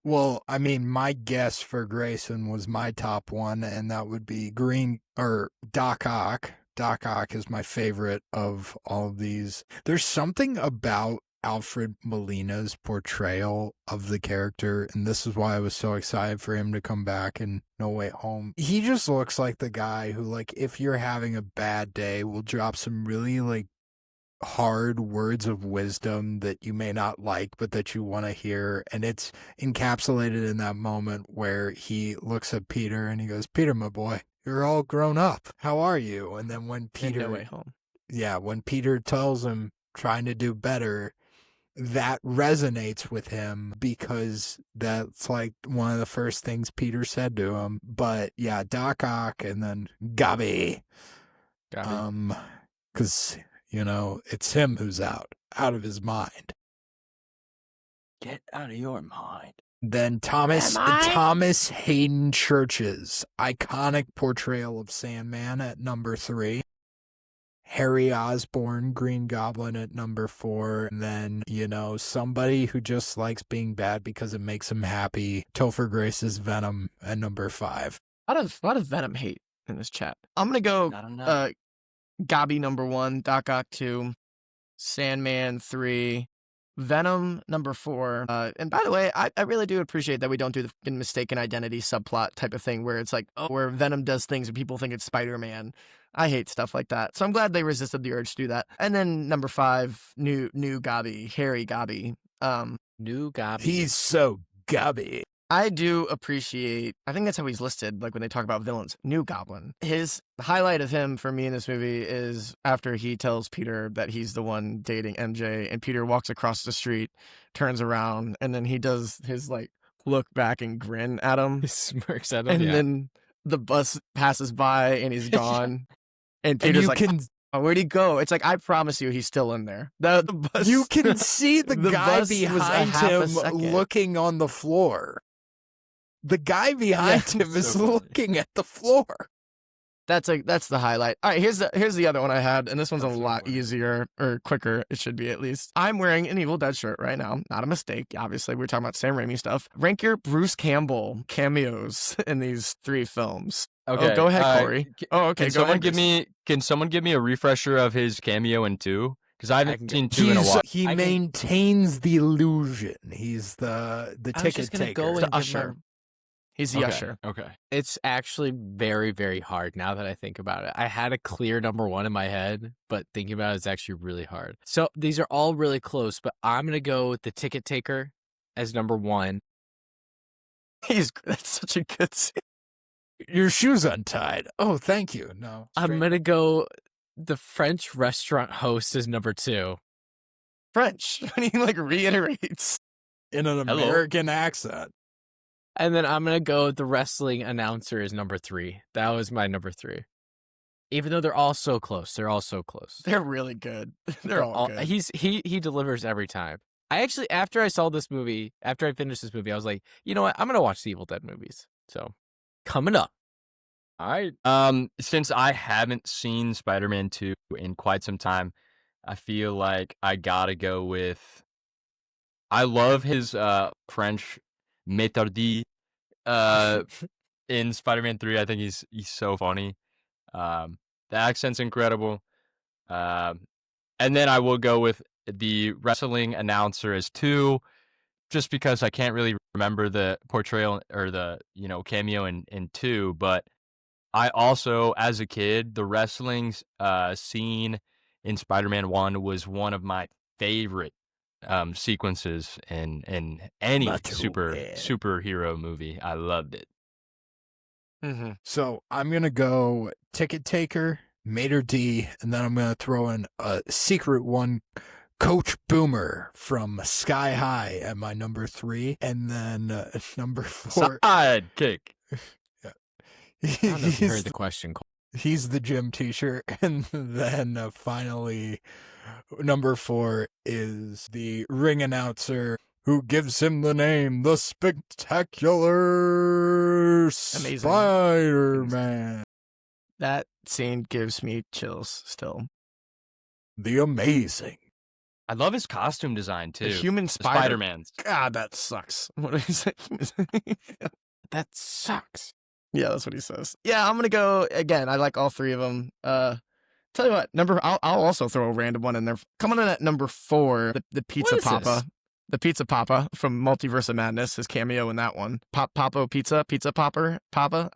Well, I mean, my guess for Grayson was my top one, and that would be Doc Ock. Doc Ock is my favorite of all of these. There's something about Alfred Molina's portrayal of the character, and this is why I was so excited for him to come back in No Way Home. He just looks like the guy who, like, if you're having a bad day, will drop some really, like, hard words of wisdom that you may not like, but that you want to hear. And it's encapsulated in that moment where he looks at Peter and he goes, "Peter, my boy, you're all grown up. How are you?" And then when Peter... No Way Home. Yeah, when Peter tells him, trying to do better, that resonates with him because that's like one of the first things Peter said to him. But yeah, Doc Ock and then Gabi. Because, you know, it's him who's out of his mind. Get out of your mind. Then Thomas Hayden Church's iconic portrayal of Sandman at number 3. Harry Osborn, Green Goblin at number 4. And then, you know, somebody who just likes being bad because it makes him happy, Topher Grace's Venom at number 5. A lot of Venom hate in this chat. I'm going to go Gabi number 1, Doc Ock 2, Sandman 3, Venom number 4. And by the way, I really do appreciate that we don't do the mistaken identity subplot type of thing where it's like, oh, where Venom does things and people think it's Spider-Man. I hate stuff like that. So I'm glad they resisted the urge to do that. And then number 5, new Gabi, Harry Gabi. New Gabi. He's so Gabi. I do appreciate, I think that's how he's listed, like when they talk about villains, New Goblin. His highlight of him for me in this movie is after he tells Peter that he's the one dating MJ, and Peter walks across the street, turns around, and then he does his like look back and grin at him. He smirks at him. And then the bus passes by and he's gone. And Peter's like, oh, where'd he go? It's like, I promise you he's still in there. The bus, you can see the guy bus was behind him looking on the floor. The guy behind him is looking at the floor. That's the highlight. All right, here's the other one I had, and this one's a lot easier or quicker. It should be at least. I'm wearing an Evil Dead shirt right now. Not a mistake. Obviously, we're talking about Sam Raimi stuff. Rank your Bruce Campbell cameos in these 3 films. Okay, oh, go ahead, Corey. Okay. Can someone give me a refresher of his cameo in 2? Because I haven't seen 2 in a while. He maintains the illusion. He's the ticket taker. The usher. He's the usher. Okay. It's actually very, very hard now that I think about it. I had a clear number 1 in my head, but thinking about it is actually really hard. So these are all really close, but I'm going to go with the ticket taker as number 1. That's such a good scene. Your shoe's untied. Oh, thank you. No. I'm going to go the French restaurant host as number 2. French when he like reiterates in an Hello. American accent. And then I'm going to go with the wrestling announcer is number 3. That was my number 3. Even though they're all so close. They're all so close. They're really good. They're all good. He delivers every time. I actually, after I finished this movie, I was like, you know what? I'm going to watch the Evil Dead movies. So, coming up. All right. Since I haven't seen Spider-Man 2 in quite some time, I feel like I gotta go with. I love his French méthode in Spider-Man 3. I think he's so funny. The accent's incredible. And then I will go with the wrestling announcer as 2, just because I can't really remember the portrayal or the cameo in 2. But I also, as a kid, the wrestling scene in Spider-Man 1 was one of my favorite sequences in any superhero movie. I loved it. Mm-hmm. So I'm going to go Ticket Taker, Mater D, and then I'm going to throw in a secret one, Coach Boomer from Sky High at my number 3. And then number 4. Sidekick. I don't know if you heard the question. He's the gym teacher. And then finally, number 4 is the ring announcer who gives him the name, the Spectacular Spider-Man. That scene gives me chills still. The Amazing. I love his costume design, too. The human Spider-Man. God, that sucks. What did he say? That sucks. Yeah, that's what he says. Yeah, I'm gonna go again. I like all 3 of them. Tell you what, I'll also throw a random one in there. Coming in at number 4, the Pizza Papa. The Pizza Papa from Multiverse of Madness, his cameo in that one. Papa Pizza Papa.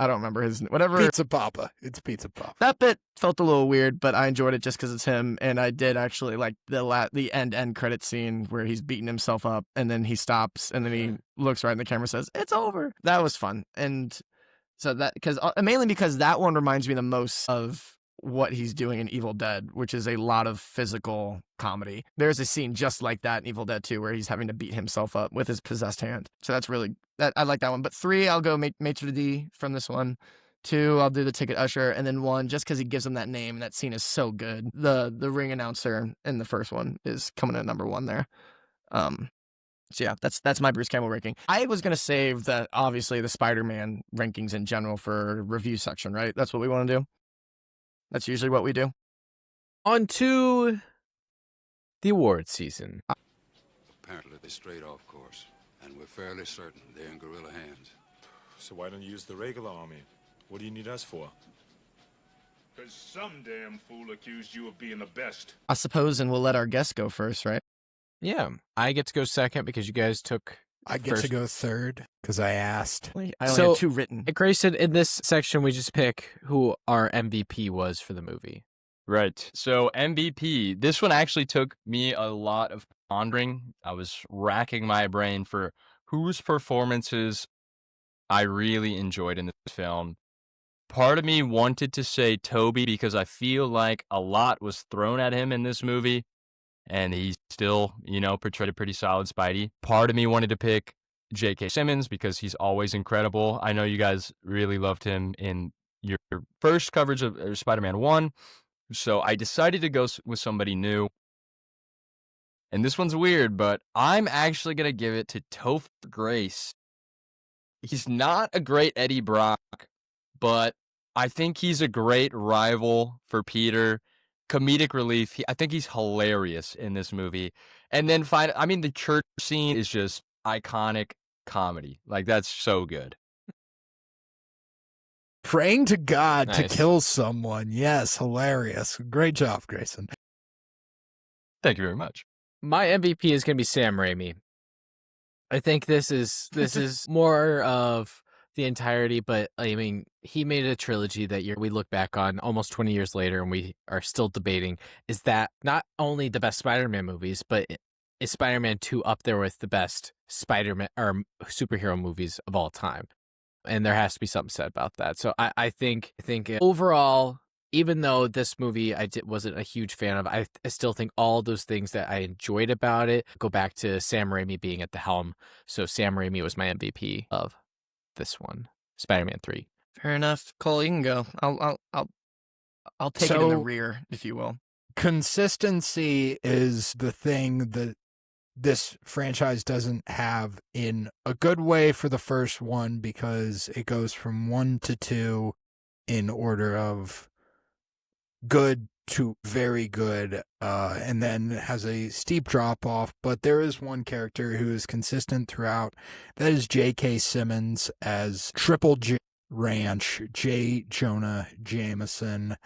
I don't remember his whatever. Pizza Papa. It's Pizza Papa. That bit felt a little weird, but I enjoyed it just because it's him. And I did actually like the end credit scene where he's beating himself up, and then he stops, and then he looks right in the camera and says, "It's over." That was fun, and so that mainly because that one reminds me the most of what he's doing in Evil Dead, which is a lot of physical comedy. There's a scene just like that in Evil Dead 2 where he's having to beat himself up with his possessed hand. So that's really I like that one. But 3, I'll go Maitre D from this one. 2, I'll do the Ticket Usher, and then 1, just because he gives him that name, and that scene is so good. The ring announcer in the first one is coming in at number 1 there. So yeah, that's my Bruce Campbell ranking. I was gonna save that obviously the Spider-Man rankings in general for review section, right? That's what we want to do. That's usually what we do. On to the award season. Apparently they strayed off course, and we're fairly certain they're in guerrilla hands. So why don't you use the regular army? What do you need us for? Because some damn fool accused you of being the best. I suppose, and we'll let our guests go first, right? Yeah, I get to go second because you guys took. I get to go third because I asked. I only have 2 written. Grayson, in this section, we just pick who our MVP was for the movie. Right. So MVP, this one actually took me a lot of pondering. I was racking my brain for whose performances I really enjoyed in this film. Part of me wanted to say Toby because I feel like a lot was thrown at him in this movie, and he still, portrayed a pretty solid Spidey. Part of me wanted to pick J.K. Simmons because he's always incredible. I know you guys really loved him in your first coverage of Spider-Man 1, so I decided to go with somebody new. And this one's weird, but I'm actually going to give it to Topher Grace. He's not a great Eddie Brock, but I think he's a great rival for Peter. Comedic relief. I think he's hilarious in this movie. And then the church scene is just iconic comedy. Like, that's so good. Praying to God Nice. to kill someone. Yes, hilarious. Great job, Grayson. Thank you very much. My MVP is going to be Sam Raimi. I think this is more of the entirety, but I mean, he made a trilogy that we look back on almost 20 years later, and we are still debating, is that not only the best Spider-Man movies, but is Spider-Man 2 up there with the best Spider-Man or superhero movies of all time? And there has to be something said about that. So I think overall, even though this movie wasn't a huge fan of, I still think all those things that I enjoyed about it go back to Sam Raimi being at the helm. So Sam Raimi was my MVP of this one, Spider-Man 3. Fair enough. Cole, you can go. I'll take it in the rear, if you will. Consistency is the thing that this franchise doesn't have in a good way for the first one, because it goes from 1 to 2 in order of good to very good, and then has a steep drop off. But there is one character who is consistent throughout. That is J.K. Simmons as Triple J Ranch, J. Jonah Jameson.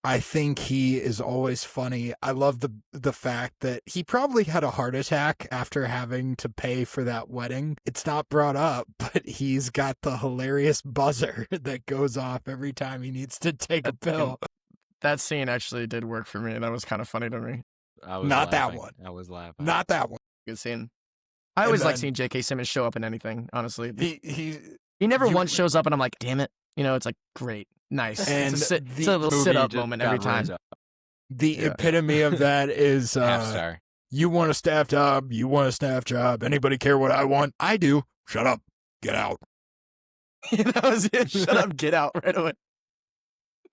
I think he is always funny. I love the fact that he probably had a heart attack after having to pay for that wedding. It's not brought up, but he's got the hilarious buzzer that goes off every time he needs to take a pill. That scene actually did work for me. That was kind of funny to me. Not that one. I was laughing. Not that one. Good scene. I always like seeing J.K. Simmons show up in anything, honestly. He never once shows up and I'm like, damn it. You know, it's like, great. Nice. And it's a little sit-up moment every time. The epitome of that is, Half star. You want a staff job, you want a staff job. Anybody care what I want? I do. Shut up. Get out. That was it. Shut up. Get out right away.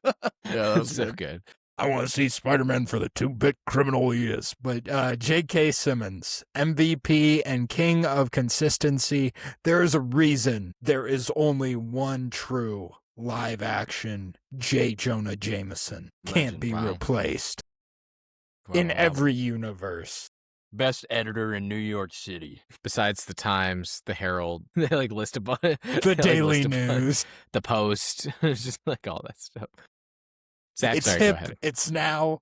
Yeah, that was so good. I want to see Spider-Man for the 2-bit criminal he is. But J.K. Simmons, MVP and king of consistency. There is a reason there is only one true live-action J. Jonah Jameson. Can't be replaced in every universe. Best editor in New York City. Besides the Times, the Herald, they like list a bunch. The Daily News. The Post. Just like all that stuff. Zach, It's sorry, hip. go ahead. It's now.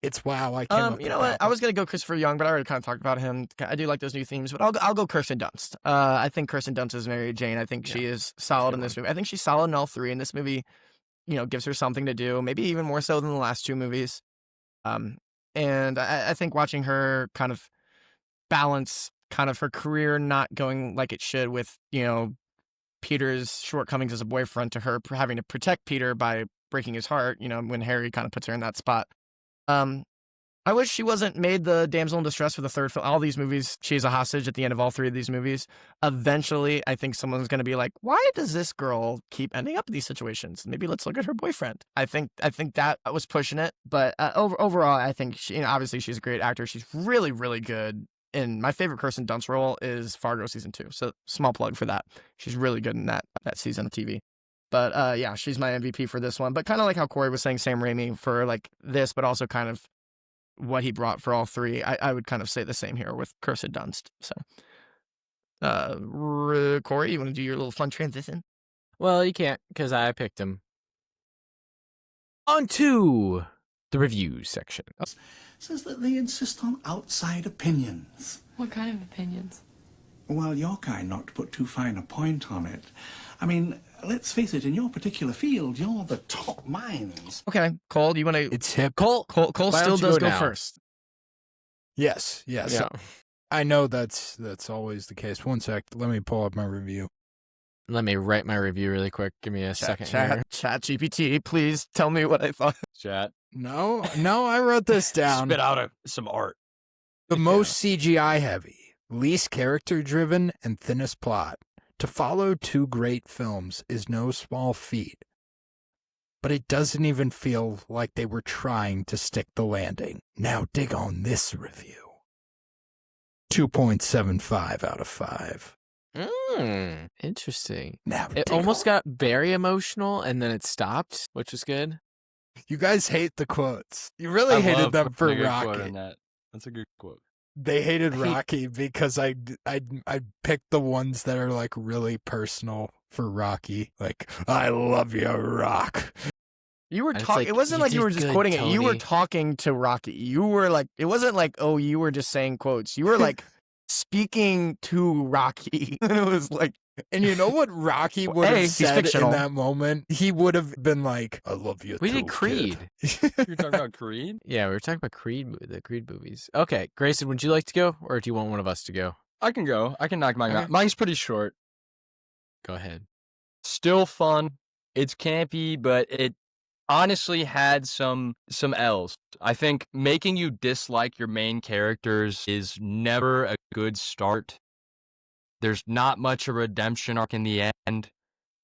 It's wow. I can't. You know what? I was gonna go Christopher Young, but I already kind of talked about him. I do like those new themes, but I'll go Kirsten Dunst. I think Kirsten Dunst is Mary Jane. I think she is solid in this movie. I think she's solid in all three. And this movie, you know, gives her something to do. Maybe even more so than the last two movies. And I think watching her kind of balance kind of her career not going like it should with, you know, Peter's shortcomings as a boyfriend to her having to protect Peter by breaking his heart, you know, when Harry kind of puts her in that spot. I wish she wasn't made the damsel in distress for the third film. All these movies, she's a hostage at the end of all three of these movies. Eventually, I think someone's going to be like, why does this girl keep ending up in these situations? Maybe let's look at her boyfriend. I think that was pushing it. But overall, I think she, you know, obviously she's a great actor. She's really, really good. And my favorite Kirsten Dunst role is Fargo season 2. So small plug for that. She's really good in that season of TV. But yeah, she's my MVP for this one. But kind of like how Corey was saying, Sam Raimi for like this, but also kind of what he brought for all three. I would kind of say the same here with Kirsten Dunst. So, Corey, you want to do your little fun transition? Well, you can't because I picked him. On to the review section. Says that they insist on outside opinions. What kind of opinions? Well, your kind, not to put too fine a point on it. I mean, let's face it, in your particular field, you're the top minds. Okay, Cole, do you want to... It's hip. Cole still does go first. Yes. Yeah. I know that's always the case. One sec. Let me pull up my review. Let me write my review really quick. Give me a second here. Chat GPT, please tell me what I thought. Chat. No, I wrote this down. Spit out some art. The most CGI heavy, least character driven, and thinnest plot. To follow two great films is no small feat. But it doesn't even feel like they were trying to stick the landing. Now dig on this review. 2.75 out of 5. Interesting. Now it almost got very emotional and then it stopped, which was good. You guys hate the quotes. You really hated them for Rocky. That's a good quote. They hated Rocky because I picked the ones that are like really personal for Rocky. Like, I love you, Rock. You were talking. It wasn't like you were just quoting it. You were talking to Rocky. You were like, it wasn't like, oh, you were just saying quotes. You were like speaking to Rocky. And it was like, and you know what Rocky would have said in that moment? He would have been like, I love you. We did Creed. You're talking about Creed? Yeah, we were talking about the Creed movies. Okay, Grayson, would you like to go, or do you want one of us to go? I can go. I can knock mine out. Mine's pretty short. Go ahead. Still fun. It's campy, but it honestly had some L's. I think making you dislike your main characters is never a good start. There's not much a redemption arc in the end,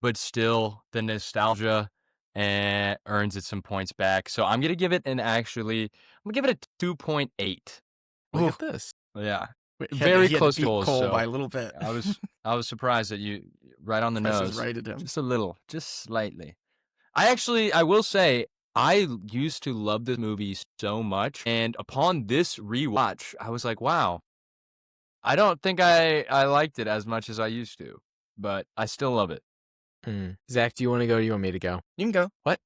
but still the nostalgia earns it some points back. So I'm gonna give it I'm gonna give it a 2.8. Look at this. Yeah. He Very had to close to beat Cole's, Cole so by a little bit. I was surprised that you right on the Price is nose. right at him. Just a little, just slightly. I will say, I used to love this movie so much, and upon this rewatch, I was like, wow, I don't think I liked it as much as I used to, but I still love it. Zach, do you want to go or do you want me to go? You can go. What?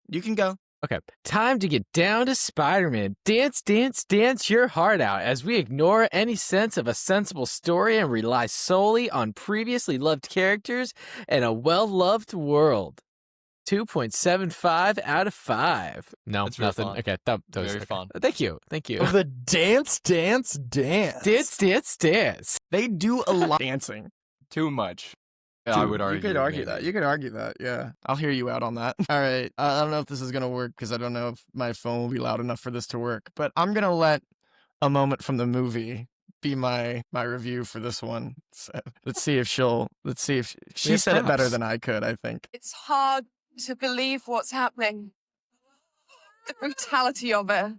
You can go. Okay. Time to get down to Spider-Man. Dance, dance, dance your heart out as we ignore any sense of a sensible story and rely solely on previously loved characters and a well-loved world. 2.75 out of 5. No, That's really nothing. fun. Okay, that was Very okay. fun. Thank you. Thank you. The dance. Dance, dance, dance. They do a lot of dancing. Too much. I would argue. You could argue maybe. that. You could argue that. Yeah. I'll hear you out on that. All right. I don't know if this is going to work because I don't know if my phone will be loud enough for this to work, but I'm going to let a moment from the movie be my review for this one. So let's see if she said it better than I could, I think. It's hard to believe what's happening. The brutality of it.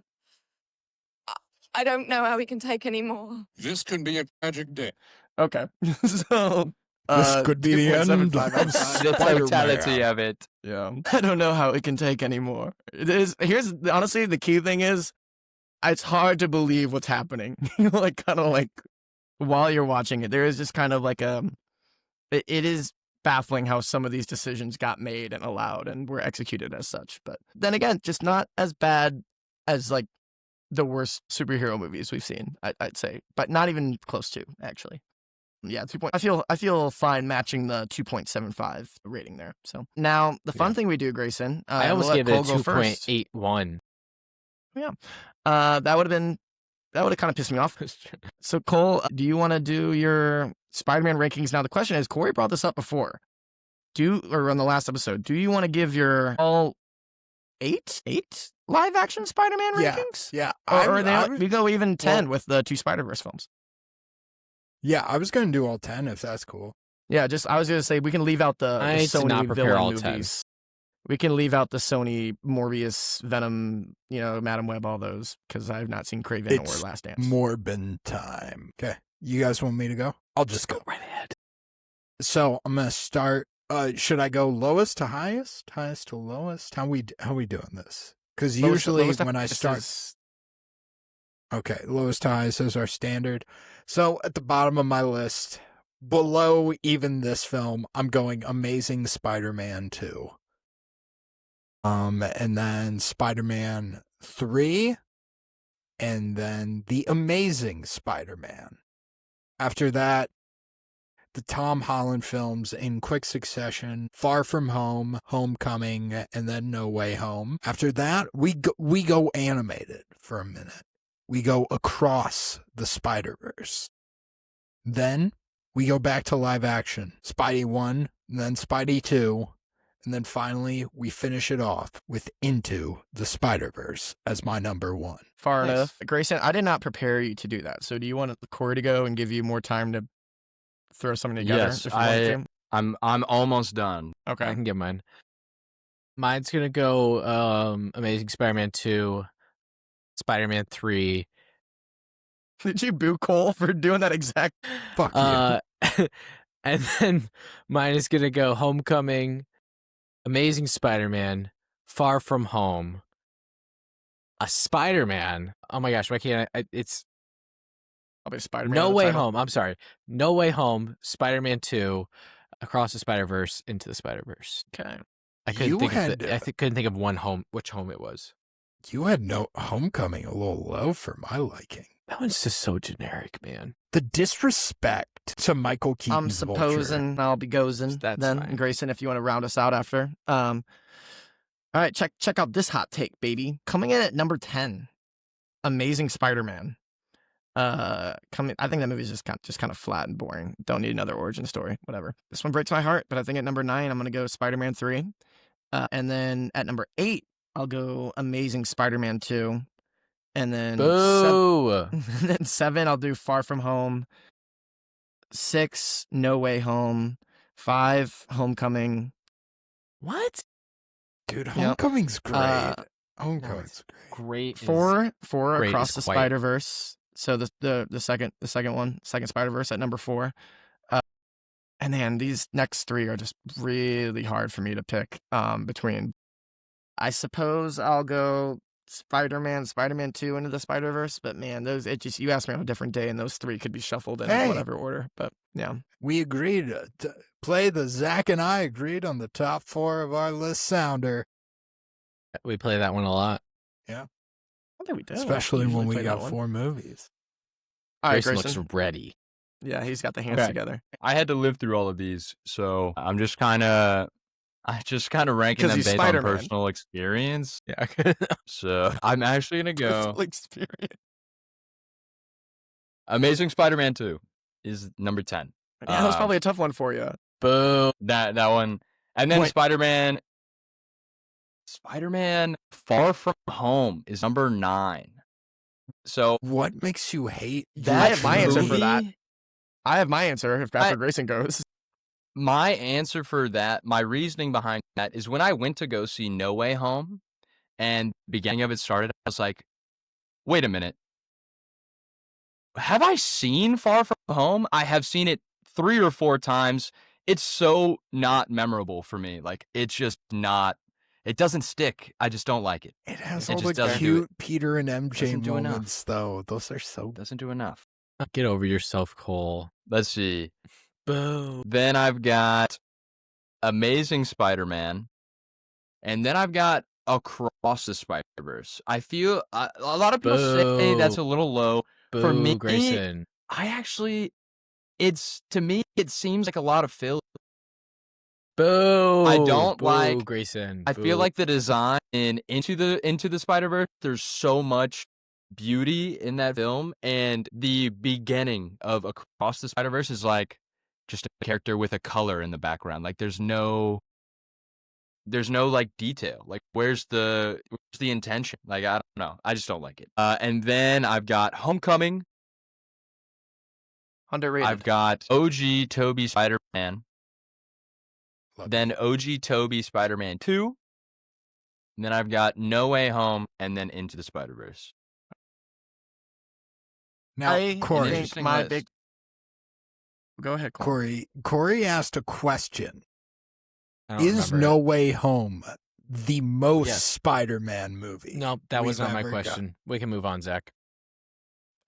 I don't know how we can take any more. This could be a tragic day. Okay. So This could be the end of 2.75 out of 5. The Spider-Man. totality of it. Yeah. I don't know how it can take anymore. Here's honestly the key thing is it's hard to believe what's happening. Like kind of like while you're watching it, there is just kind of like it is baffling how some of these decisions got made and allowed and were executed as such. But then again, just not as bad as like the worst superhero movies we've seen, I'd say, but not even close to actually. Yeah, 2. I feel fine matching the 2.75 rating there. So now the fun thing we do, Grayson. I almost we'll gave let it a Cole go first. 2.81. Yeah, that would have kind of pissed me off. So Cole, do you want to do your Spider-Man rankings now? The question is, Corey brought this up before. Or on the last episode, do you want to give your all eight live action Spider-Man rankings? Yeah. We go even 10 with the 2 Spider-Verse films. Yeah, I was going to do all 10 if that's cool. Yeah, I was going to say we can leave out the I did not Sony prepare villain all movies. We can leave out the Sony Morbius, Venom, Madam Web, all those, because I have not seen Craven or Last Dance. Morbin time. Okay, you guys want me to go? I'll just go right ahead. So I'm gonna start. Should I go lowest to highest? Highest to lowest? How we doing this? Because usually when I start. Okay, lowest to highest is our standard. So at the bottom of my list, below even this film, I'm going Amazing Spider-Man 2. And then Spider-Man 3, and then The Amazing Spider-Man. After that, the Tom Holland films in quick succession: Far From Home, Homecoming, and then No Way Home. After that, we go animated for a minute. We go Across the Spider-Verse. Then we go back to live action. Spidey 1, and then Spidey 2, and then finally we finish it off with Into the Spider-Verse as my number 1. Far enough. Grayson, I did not prepare you to do that. So do you want Corey to go and give you more time to throw something together? Yes, if you want to? I'm almost done. Okay. I can get mine. Mine's going to go Amazing Spider-Man 2, Spider-Man 3. Did you boo Cole for doing that exact? Fuck you. And then mine is going to go Homecoming, Amazing Spider-Man, Far From Home, a Spider-Man. Oh my gosh, why can't it's I'll be Spider-Man. No Way Home. I'm sorry. No Way Home, Spider-Man 2, Across the Spider-Verse, Into the Spider-Verse. Okay. I couldn't couldn't think of which home it was. You had no Homecoming a little low for my liking. That one's just so generic, man. The disrespect to Michael Keaton's I'm supposing I'll be gozing That's then. fine. Grayson, if you want to round us out after. All right, check out this hot take, baby. Coming in at number 10, Amazing Spider-Man. I think that movie's just kind of flat and boring. Don't need another origin story. Whatever. This one breaks my heart, but I think at number 9 I'm gonna go Spider-Man 3, and then at number 8 I'll go Amazing Spider-Man 2, and then Boo. and then 7 I'll do Far From Home, 6 No Way Home, 5 Homecoming. What? Dude, Yep. Homecoming's great. Uh, Homecoming's Great. 4 great Across is the quite- Spider-Verse. So the second one, second Spider-Verse at number 4. And man, these next 3 are just really hard for me to pick between. I suppose I'll go Spider-Man 2 Into the Spider-Verse, but man, you asked me on a different day and those 3 could be shuffled in Hey. whatever order, but yeah. We agreed to play Zach and I agreed on the top 4 of our list sounder. We play that one a lot. Yeah. I think we do. Especially Usually when we play that got one. 4 movies. All right, Grayson Grayson. looks ready. Yeah, he's got the hands Okay. together. I had to live through all of these, so I'm just kind of ranking 'Cause them he's based Spider-Man. on personal experience. Yeah. So I'm actually gonna go. Personal experience. Amazing Spider-Man 2 is number 10. Yeah, that was probably a tough one for you. Boo. That one, and then Wait. Spider-Man Far From Home is number 9. So What makes you hate I have my answer for movie- that. I have my answer if after Grayson goes. My answer for that, my reasoning behind that is when I went to go see No Way Home and the beginning of it started, I was like, wait a minute. Have I seen Far From Home? I have seen it 3 or 4 times. It's so not memorable for me. Like, it's just not, it doesn't stick. I just don't like it. It has It all just the doesn't do cute it. Peter and MJ Doesn't do enough. moments, though. Those are so. Doesn't do enough. Get over yourself, Cole. Let's see. Boo. Then I've got Amazing Spider-Man. And then I've got Across the Spider-Verse. I feel a lot of people say that's a little low. Boo, For me, Grayson. to me, it seems like a lot of filler. Boo. I don't Boo, like- Grayson. I feel Boo. like the design in Into the Spider-Verse, there's so much beauty in that film, and the beginning of Across the Spider-Verse is like just a character with a color in the background. Like there's no like detail. Like where's the intention? Like I don't know. I just don't like it. And then I've got Homecoming. Underrated. I've got OG Toby Spider-Man. Then OG Toby Spider-Man 2. And then I've got No Way Home and then Into the Spider-Verse. Now, I Corey, think Interesting my list. big. Go ahead, Cole. Corey asked a question. I don't Is remember No it. Way Home the most Yes. Spider-Man movie? No, that was we've not my ever question. We can move on, Zach.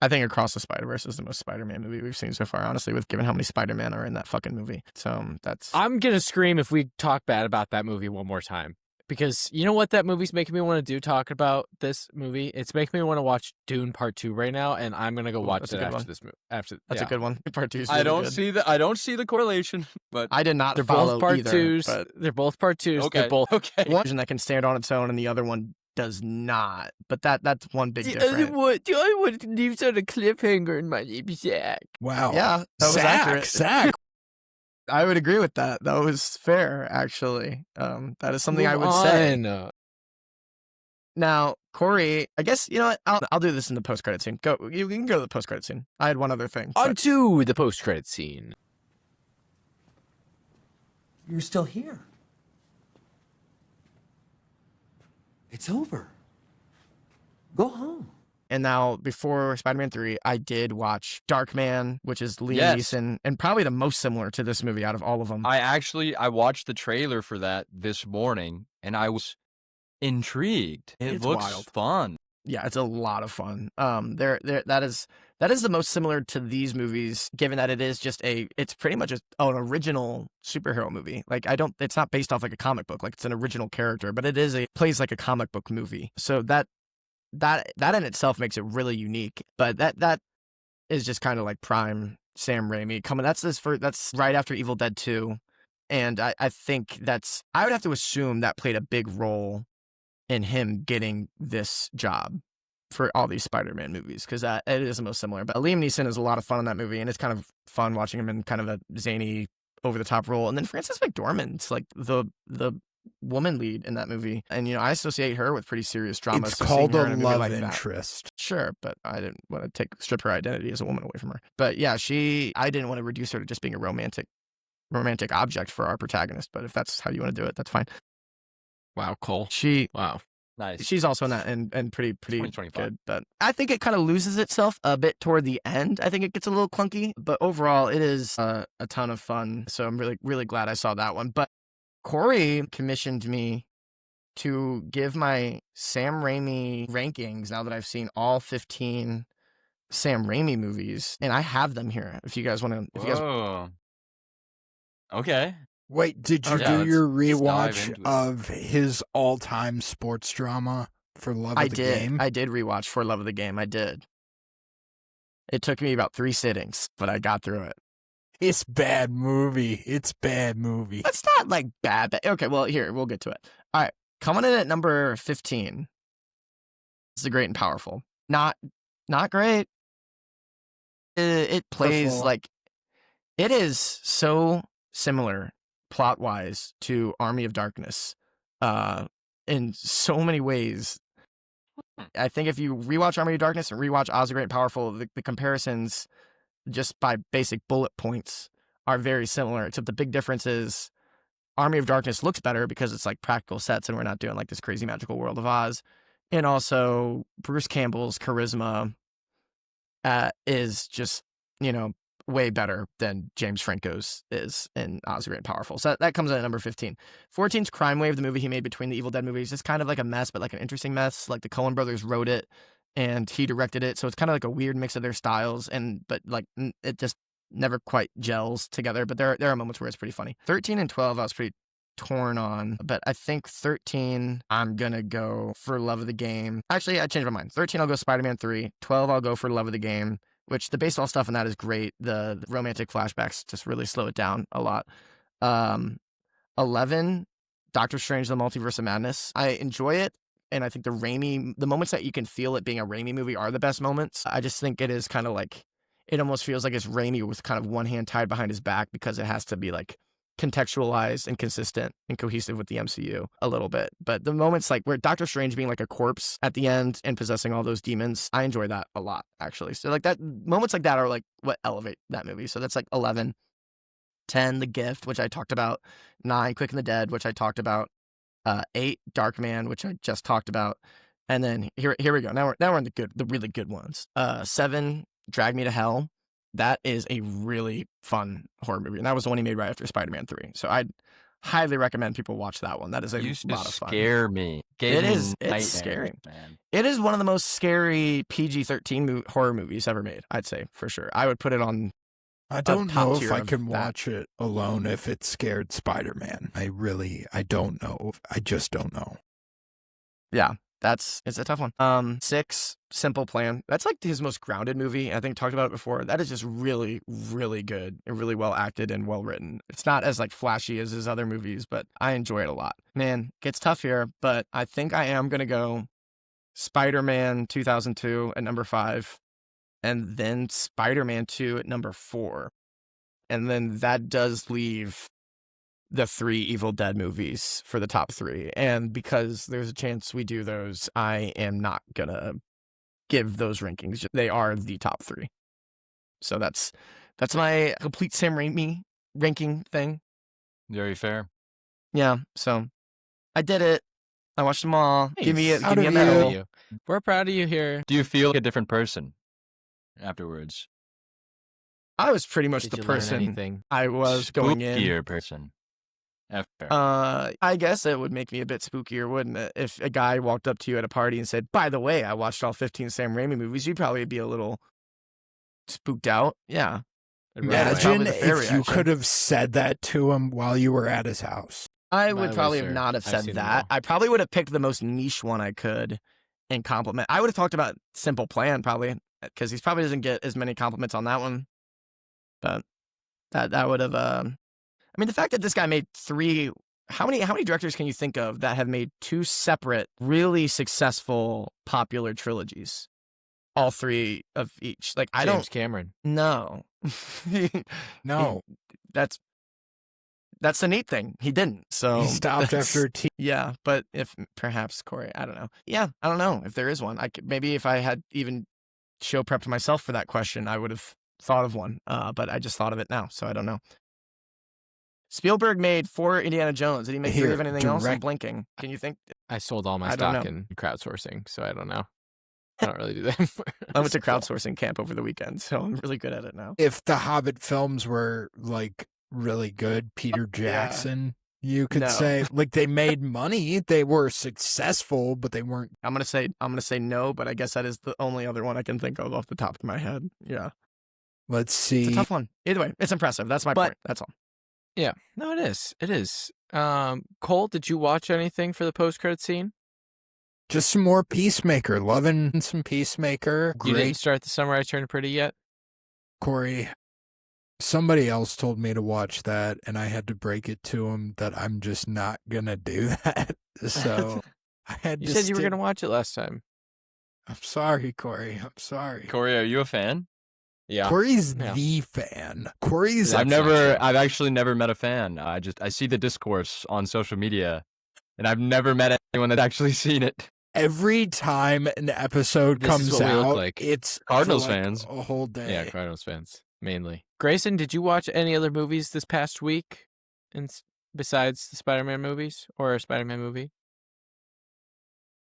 I think Across the Spider-Verse is the most Spider-Man movie we've seen so far, honestly, with given how many Spider-Man are in that fucking movie. So that's. I'm gonna scream if we talk bad about that movie one more time. Because you know what that movie's making me want to do? Talk about this movie. It's making me want to watch Dune Part 2 right now, and I'm gonna go watch that's a it good after one. this movie. After That's yeah. a good one. Part 2 is I really don't good. see the correlation, but I did not They're follow both part either, twos. but They're both part twos. okay. They're both okay. one version that can stand on its own and the other one does not. But that's one big difference. Do I want to leave on a cliffhanger in my name, Zach? Wow. Yeah, that was accurate. Zach. I would agree with that. That was fair, actually. That is something I would say. Now, Corey, I guess you know what? I'll do this in the post-credit scene. Go. You can go to the post-credit scene. I had one other thing. On but- to the post-credit scene. You're still here. It's over. Go home. And now, before Spider-Man 3, I did watch Darkman, which is Liam Yes. Neeson, and probably the most similar to this movie out of all of them. I watched the trailer for that this morning, and I was intrigued. It It's looks wild. fun. Yeah, it's a lot of fun. That is the most similar to these movies, given that it is it's pretty much an original superhero movie. Like it's not based off like a comic book, like it's an original character, but plays like a comic book movie. So that in itself makes it really unique. But that is just kind of like prime Sam Raimi coming. That's right after Evil Dead 2, and I think I would have to assume that played a big role in him getting this job for all these Spider-Man movies because it is the most similar. But Liam Neeson is a lot of fun in that movie, and it's kind of fun watching him in kind of a zany, over-the-top role. And then Frances McDormand's like the woman lead in that movie, and I associate her with pretty serious drama. It's so called seeing a her in movie love like that- interest. Sure, but I didn't want to strip her identity as a woman away from her. But yeah, I didn't want to reduce her to just being a romantic object for our protagonist. But if that's how you want to do it, that's fine. Wow, Cole. Wow. Nice. She's also in that and pretty 2025. good. But I think it kind of loses itself a bit toward the end. I think it gets a little clunky, but overall it is a ton of fun. So I'm really, really glad I saw that one. But Corey commissioned me to give my Sam Raimi rankings now that I've seen all 15 Sam Raimi movies, and I have them here. If you guys want to, Whoa. Okay. Wait, did you Yeah, do your let's dive rewatch into it. of his all-time sports drama For Love of the Game? I did rewatch For Love of the Game. I did. It took me about 3 sittings, but I got through it. It's bad movie. It's bad movie. It's not like bad. Okay, well, here, we'll get to it. All right, coming in at number 15. It's The Great and Powerful. Not great. It plays Wonderful. like it is so similar plot-wise to Army of Darkness in so many ways. I think if you rewatch Army of Darkness and rewatch Oz the Great and Powerful, the comparisons just by basic bullet points are very similar, except the big difference is Army of Darkness looks better because it's like practical sets and we're not doing like this crazy magical world of Oz. And also Bruce Campbell's charisma is just, way better than James Franco's is in Oz the Great and Powerful. So that comes in at number 15. 14's Crime Wave, the movie he made between the Evil Dead movies. It's kind of like a mess, but like an interesting mess. Like the Coen brothers wrote it and he directed it. So it's kind of like a weird mix of their styles, but like it just never quite gels together. But there are moments where it's pretty funny. 13 and 12, I was pretty torn on, but I think 13, I'm gonna go For Love of the Game. Actually, I changed my mind. 13, I'll go Spider-Man 3. 12, I'll go For Love of the Game, which the baseball stuff in that is great. The romantic flashbacks just really slow it down a lot. 11, Doctor Strange, The Multiverse of Madness. I enjoy it, and I think the moments that you can feel it being a Raimi movie are the best moments. I just think it is kind of like, it almost feels like it's Raimi with kind of one hand tied behind his back because it has to be like contextualized and consistent and cohesive with the MCU a little bit. But the moments like where Doctor Strange being like a corpse at the end and possessing all those demons, I enjoy that a lot, actually. So like that, moments like that are like what elevate that movie. So that's like 11. 10, The Gift, which I talked about. 9, Quick and the Dead, which I talked about. 8, Darkman, which I just talked about. And then here we go. Now we're in the really good ones. 7, Drag Me to Hell. That is a really fun horror movie, and that was the one he made right after Spider-Man 3. So I'd highly recommend people watch that one. That is a lot of fun. Scare me. It's scary. Man. It is one of the most scary PG-13 horror movies ever made, I'd say, for sure. I would put it on I don't know if I of can that. watch it alone if it scared Spider-Man. I don't know. I just don't know. Yeah, it's a tough one. 6, Simple Plan. That's like his most grounded movie. I think talked about it before. That is just really, really good and really well acted and well written. It's not as like flashy as his other movies, but I enjoy it a lot. Man, gets tough here, but I think I am gonna go Spider-Man 2002 at number 5, and then Spider-Man 2 at number 4, and then that does leave the 3 Evil Dead movies for the top 3. And because there's a chance we do those, I am not gonna give those rankings. They are the top 3. So that's my complete Sam Raimi ranking thing. Very fair. Yeah. So I did it. I watched them all. Nice. Give me a Proud of medal. you. We're proud of you here. Do you feel like a different person afterwards? I was pretty much Did the you learn person anything? I was going in. Spookier person. After. I guess it would make me a bit spookier, wouldn't it? If a guy walked up to you at a party and said, "By the way, I watched all 15 Sam Raimi movies," you'd probably be a little spooked out. Yeah. That's probably Imagine the fair if you reaction. could have said that to him while you were at his house. I By would the way, probably sir, have not have I've said seen them that. all. I probably would have picked the most niche one I could and compliment. I would have talked about Simple Plan probably because he probably doesn't get as many compliments on that one. But that would have. I mean, the fact that this guy made 3 How many directors can you think of that have made two separate, really successful, popular trilogies? All three of each. Like I James don't. Cameron. No. No. That's the neat thing. He didn't. So He stopped after T. Yeah, but if perhaps Corey, I don't know. Yeah, I don't know if there is one. I could, maybe if I had even show prepped myself for that question, I would have thought of one. But I just thought of it now, so I don't know. Spielberg made 4 Indiana Jones. Did he make 3 of anything else? I'm blinking. Can you think? I sold all my I don't stock know. in crowdsourcing, so I don't know. I don't really do that anymore. I went to crowdsourcing camp over the weekend, so I'm really good at it now. If the Hobbit films were like really good, Peter Jackson, you could No. say like they made money, they were successful, but they weren't. I'm gonna say no, but I guess that is the only other one I can think of off the top of my head. Yeah, Let's see. it's a tough one. Either way, it's impressive. That's my point. That's all. Yeah, no, it is. It is. Cole, did you watch anything for the post-credit scene? Just some more Peacemaker. Loving some Peacemaker. You didn't Great, start The Summer I Turned Pretty yet? Corey. Somebody else told me to watch that, and I had to break it to him that I'm just not gonna do that. So I had You to said you were stick- going to watch it last time. I'm sorry, Corey. I'm sorry. Corey, are you a fan? Yeah. Corey's Yeah. the fan. Corey's. I've actually never met a fan. I see the discourse on social media, and I've never met anyone that's actually seen it. Every time an episode This is comes what we look out, like. it's Cardinals for, like, fans. a whole day. Yeah, Cardinals fans, mainly. Grayson, did you watch any other movies this past week besides the Spider-Man movies or a Spider-Man movie?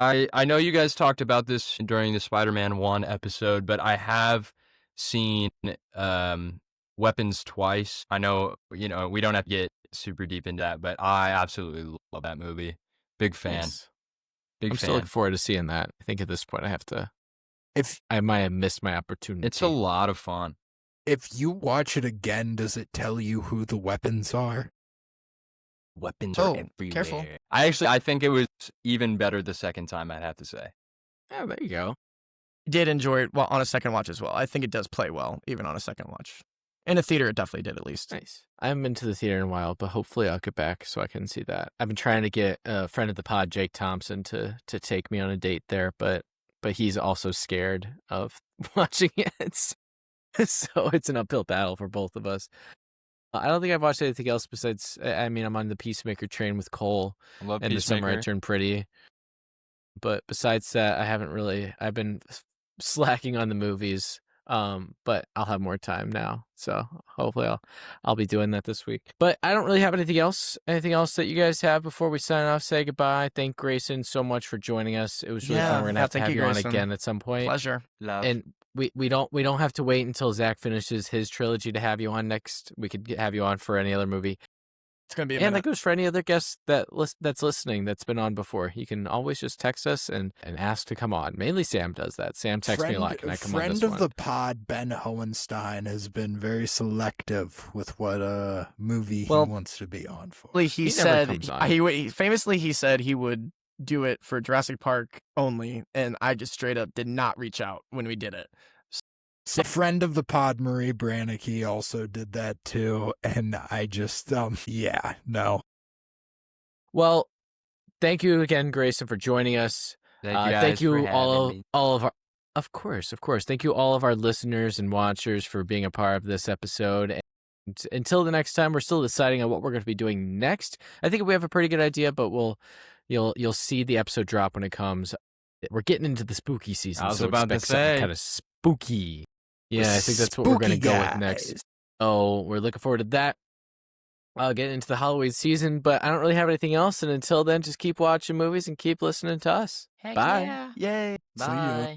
I know you guys talked about this during the Spider-Man 1 episode, but I have seen Weapons twice. I know, we don't have to get super deep into that, but I absolutely love that movie. Big fan. Nice. Big I'm fan. still looking forward to seeing that. I think at this point I might have missed my opportunity. It's a lot of fun. If you watch it again, does it tell you who the weapons are? Weapons Oh, are everywhere. careful. I think it was even better the second time, I'd have to say. Oh, there you go. Did enjoy it on a second watch as well. I think it does play well, even on a second watch. In the theater, it definitely did at least. Nice. I haven't been to the theater in a while, but hopefully I'll get back so I can see that. I've been trying to get a friend of the pod, Jake Thompson, to take me on a date there, but he's also scared of watching it. So it's an uphill battle for both of us. I don't think I've watched anything else besides, I'm on the Peacemaker train with Cole I love and The Summer I Peacemaker. Turned Pretty. But besides that, I've been slacking on the movies. But I'll have more time now. So hopefully I'll be doing that this week. But I don't really have anything else. Anything else that you guys have before we sign off, say goodbye? Thank Grayson so much for joining us. It was really fun. We're gonna have to have you on again at some point. Pleasure. Love. And we don't have to wait until Zach finishes his trilogy to have you on next. We could have you on for any other movie. It's gonna be a And that minute. goes for any other guest that's listening that's been on before. You can always just text us and ask to come on. Mainly Sam does that. Sam texts me a lot. Can I come on Friend this of one? the pod, Ben Hohenstein, has been very selective with what movie he wants to be on for. He never said comes on. he famously he said he would do it for Jurassic Park only, and I just straight up did not reach out when we did it. A friend of the pod, Marie Branicki, also did that too, and I just no. Well, thank you again, Grayson, for joining us. Thank you guys thank you for all having me. of our, of course. Thank you all of our listeners and watchers for being a part of this episode. And until the next time, we're still deciding on what we're going to be doing next. I think we have a pretty good idea, but you'll see the episode drop when it comes. We're getting into the spooky season. I was so about to expect something say. kind of spooky. Yeah, I think that's what we're going to Spooky go with next. guys. Oh, we're looking forward to that. I'll get into the Halloween season, but I don't really have anything else. And until then, just keep watching movies and keep listening to us. Bye. Yay. See ya.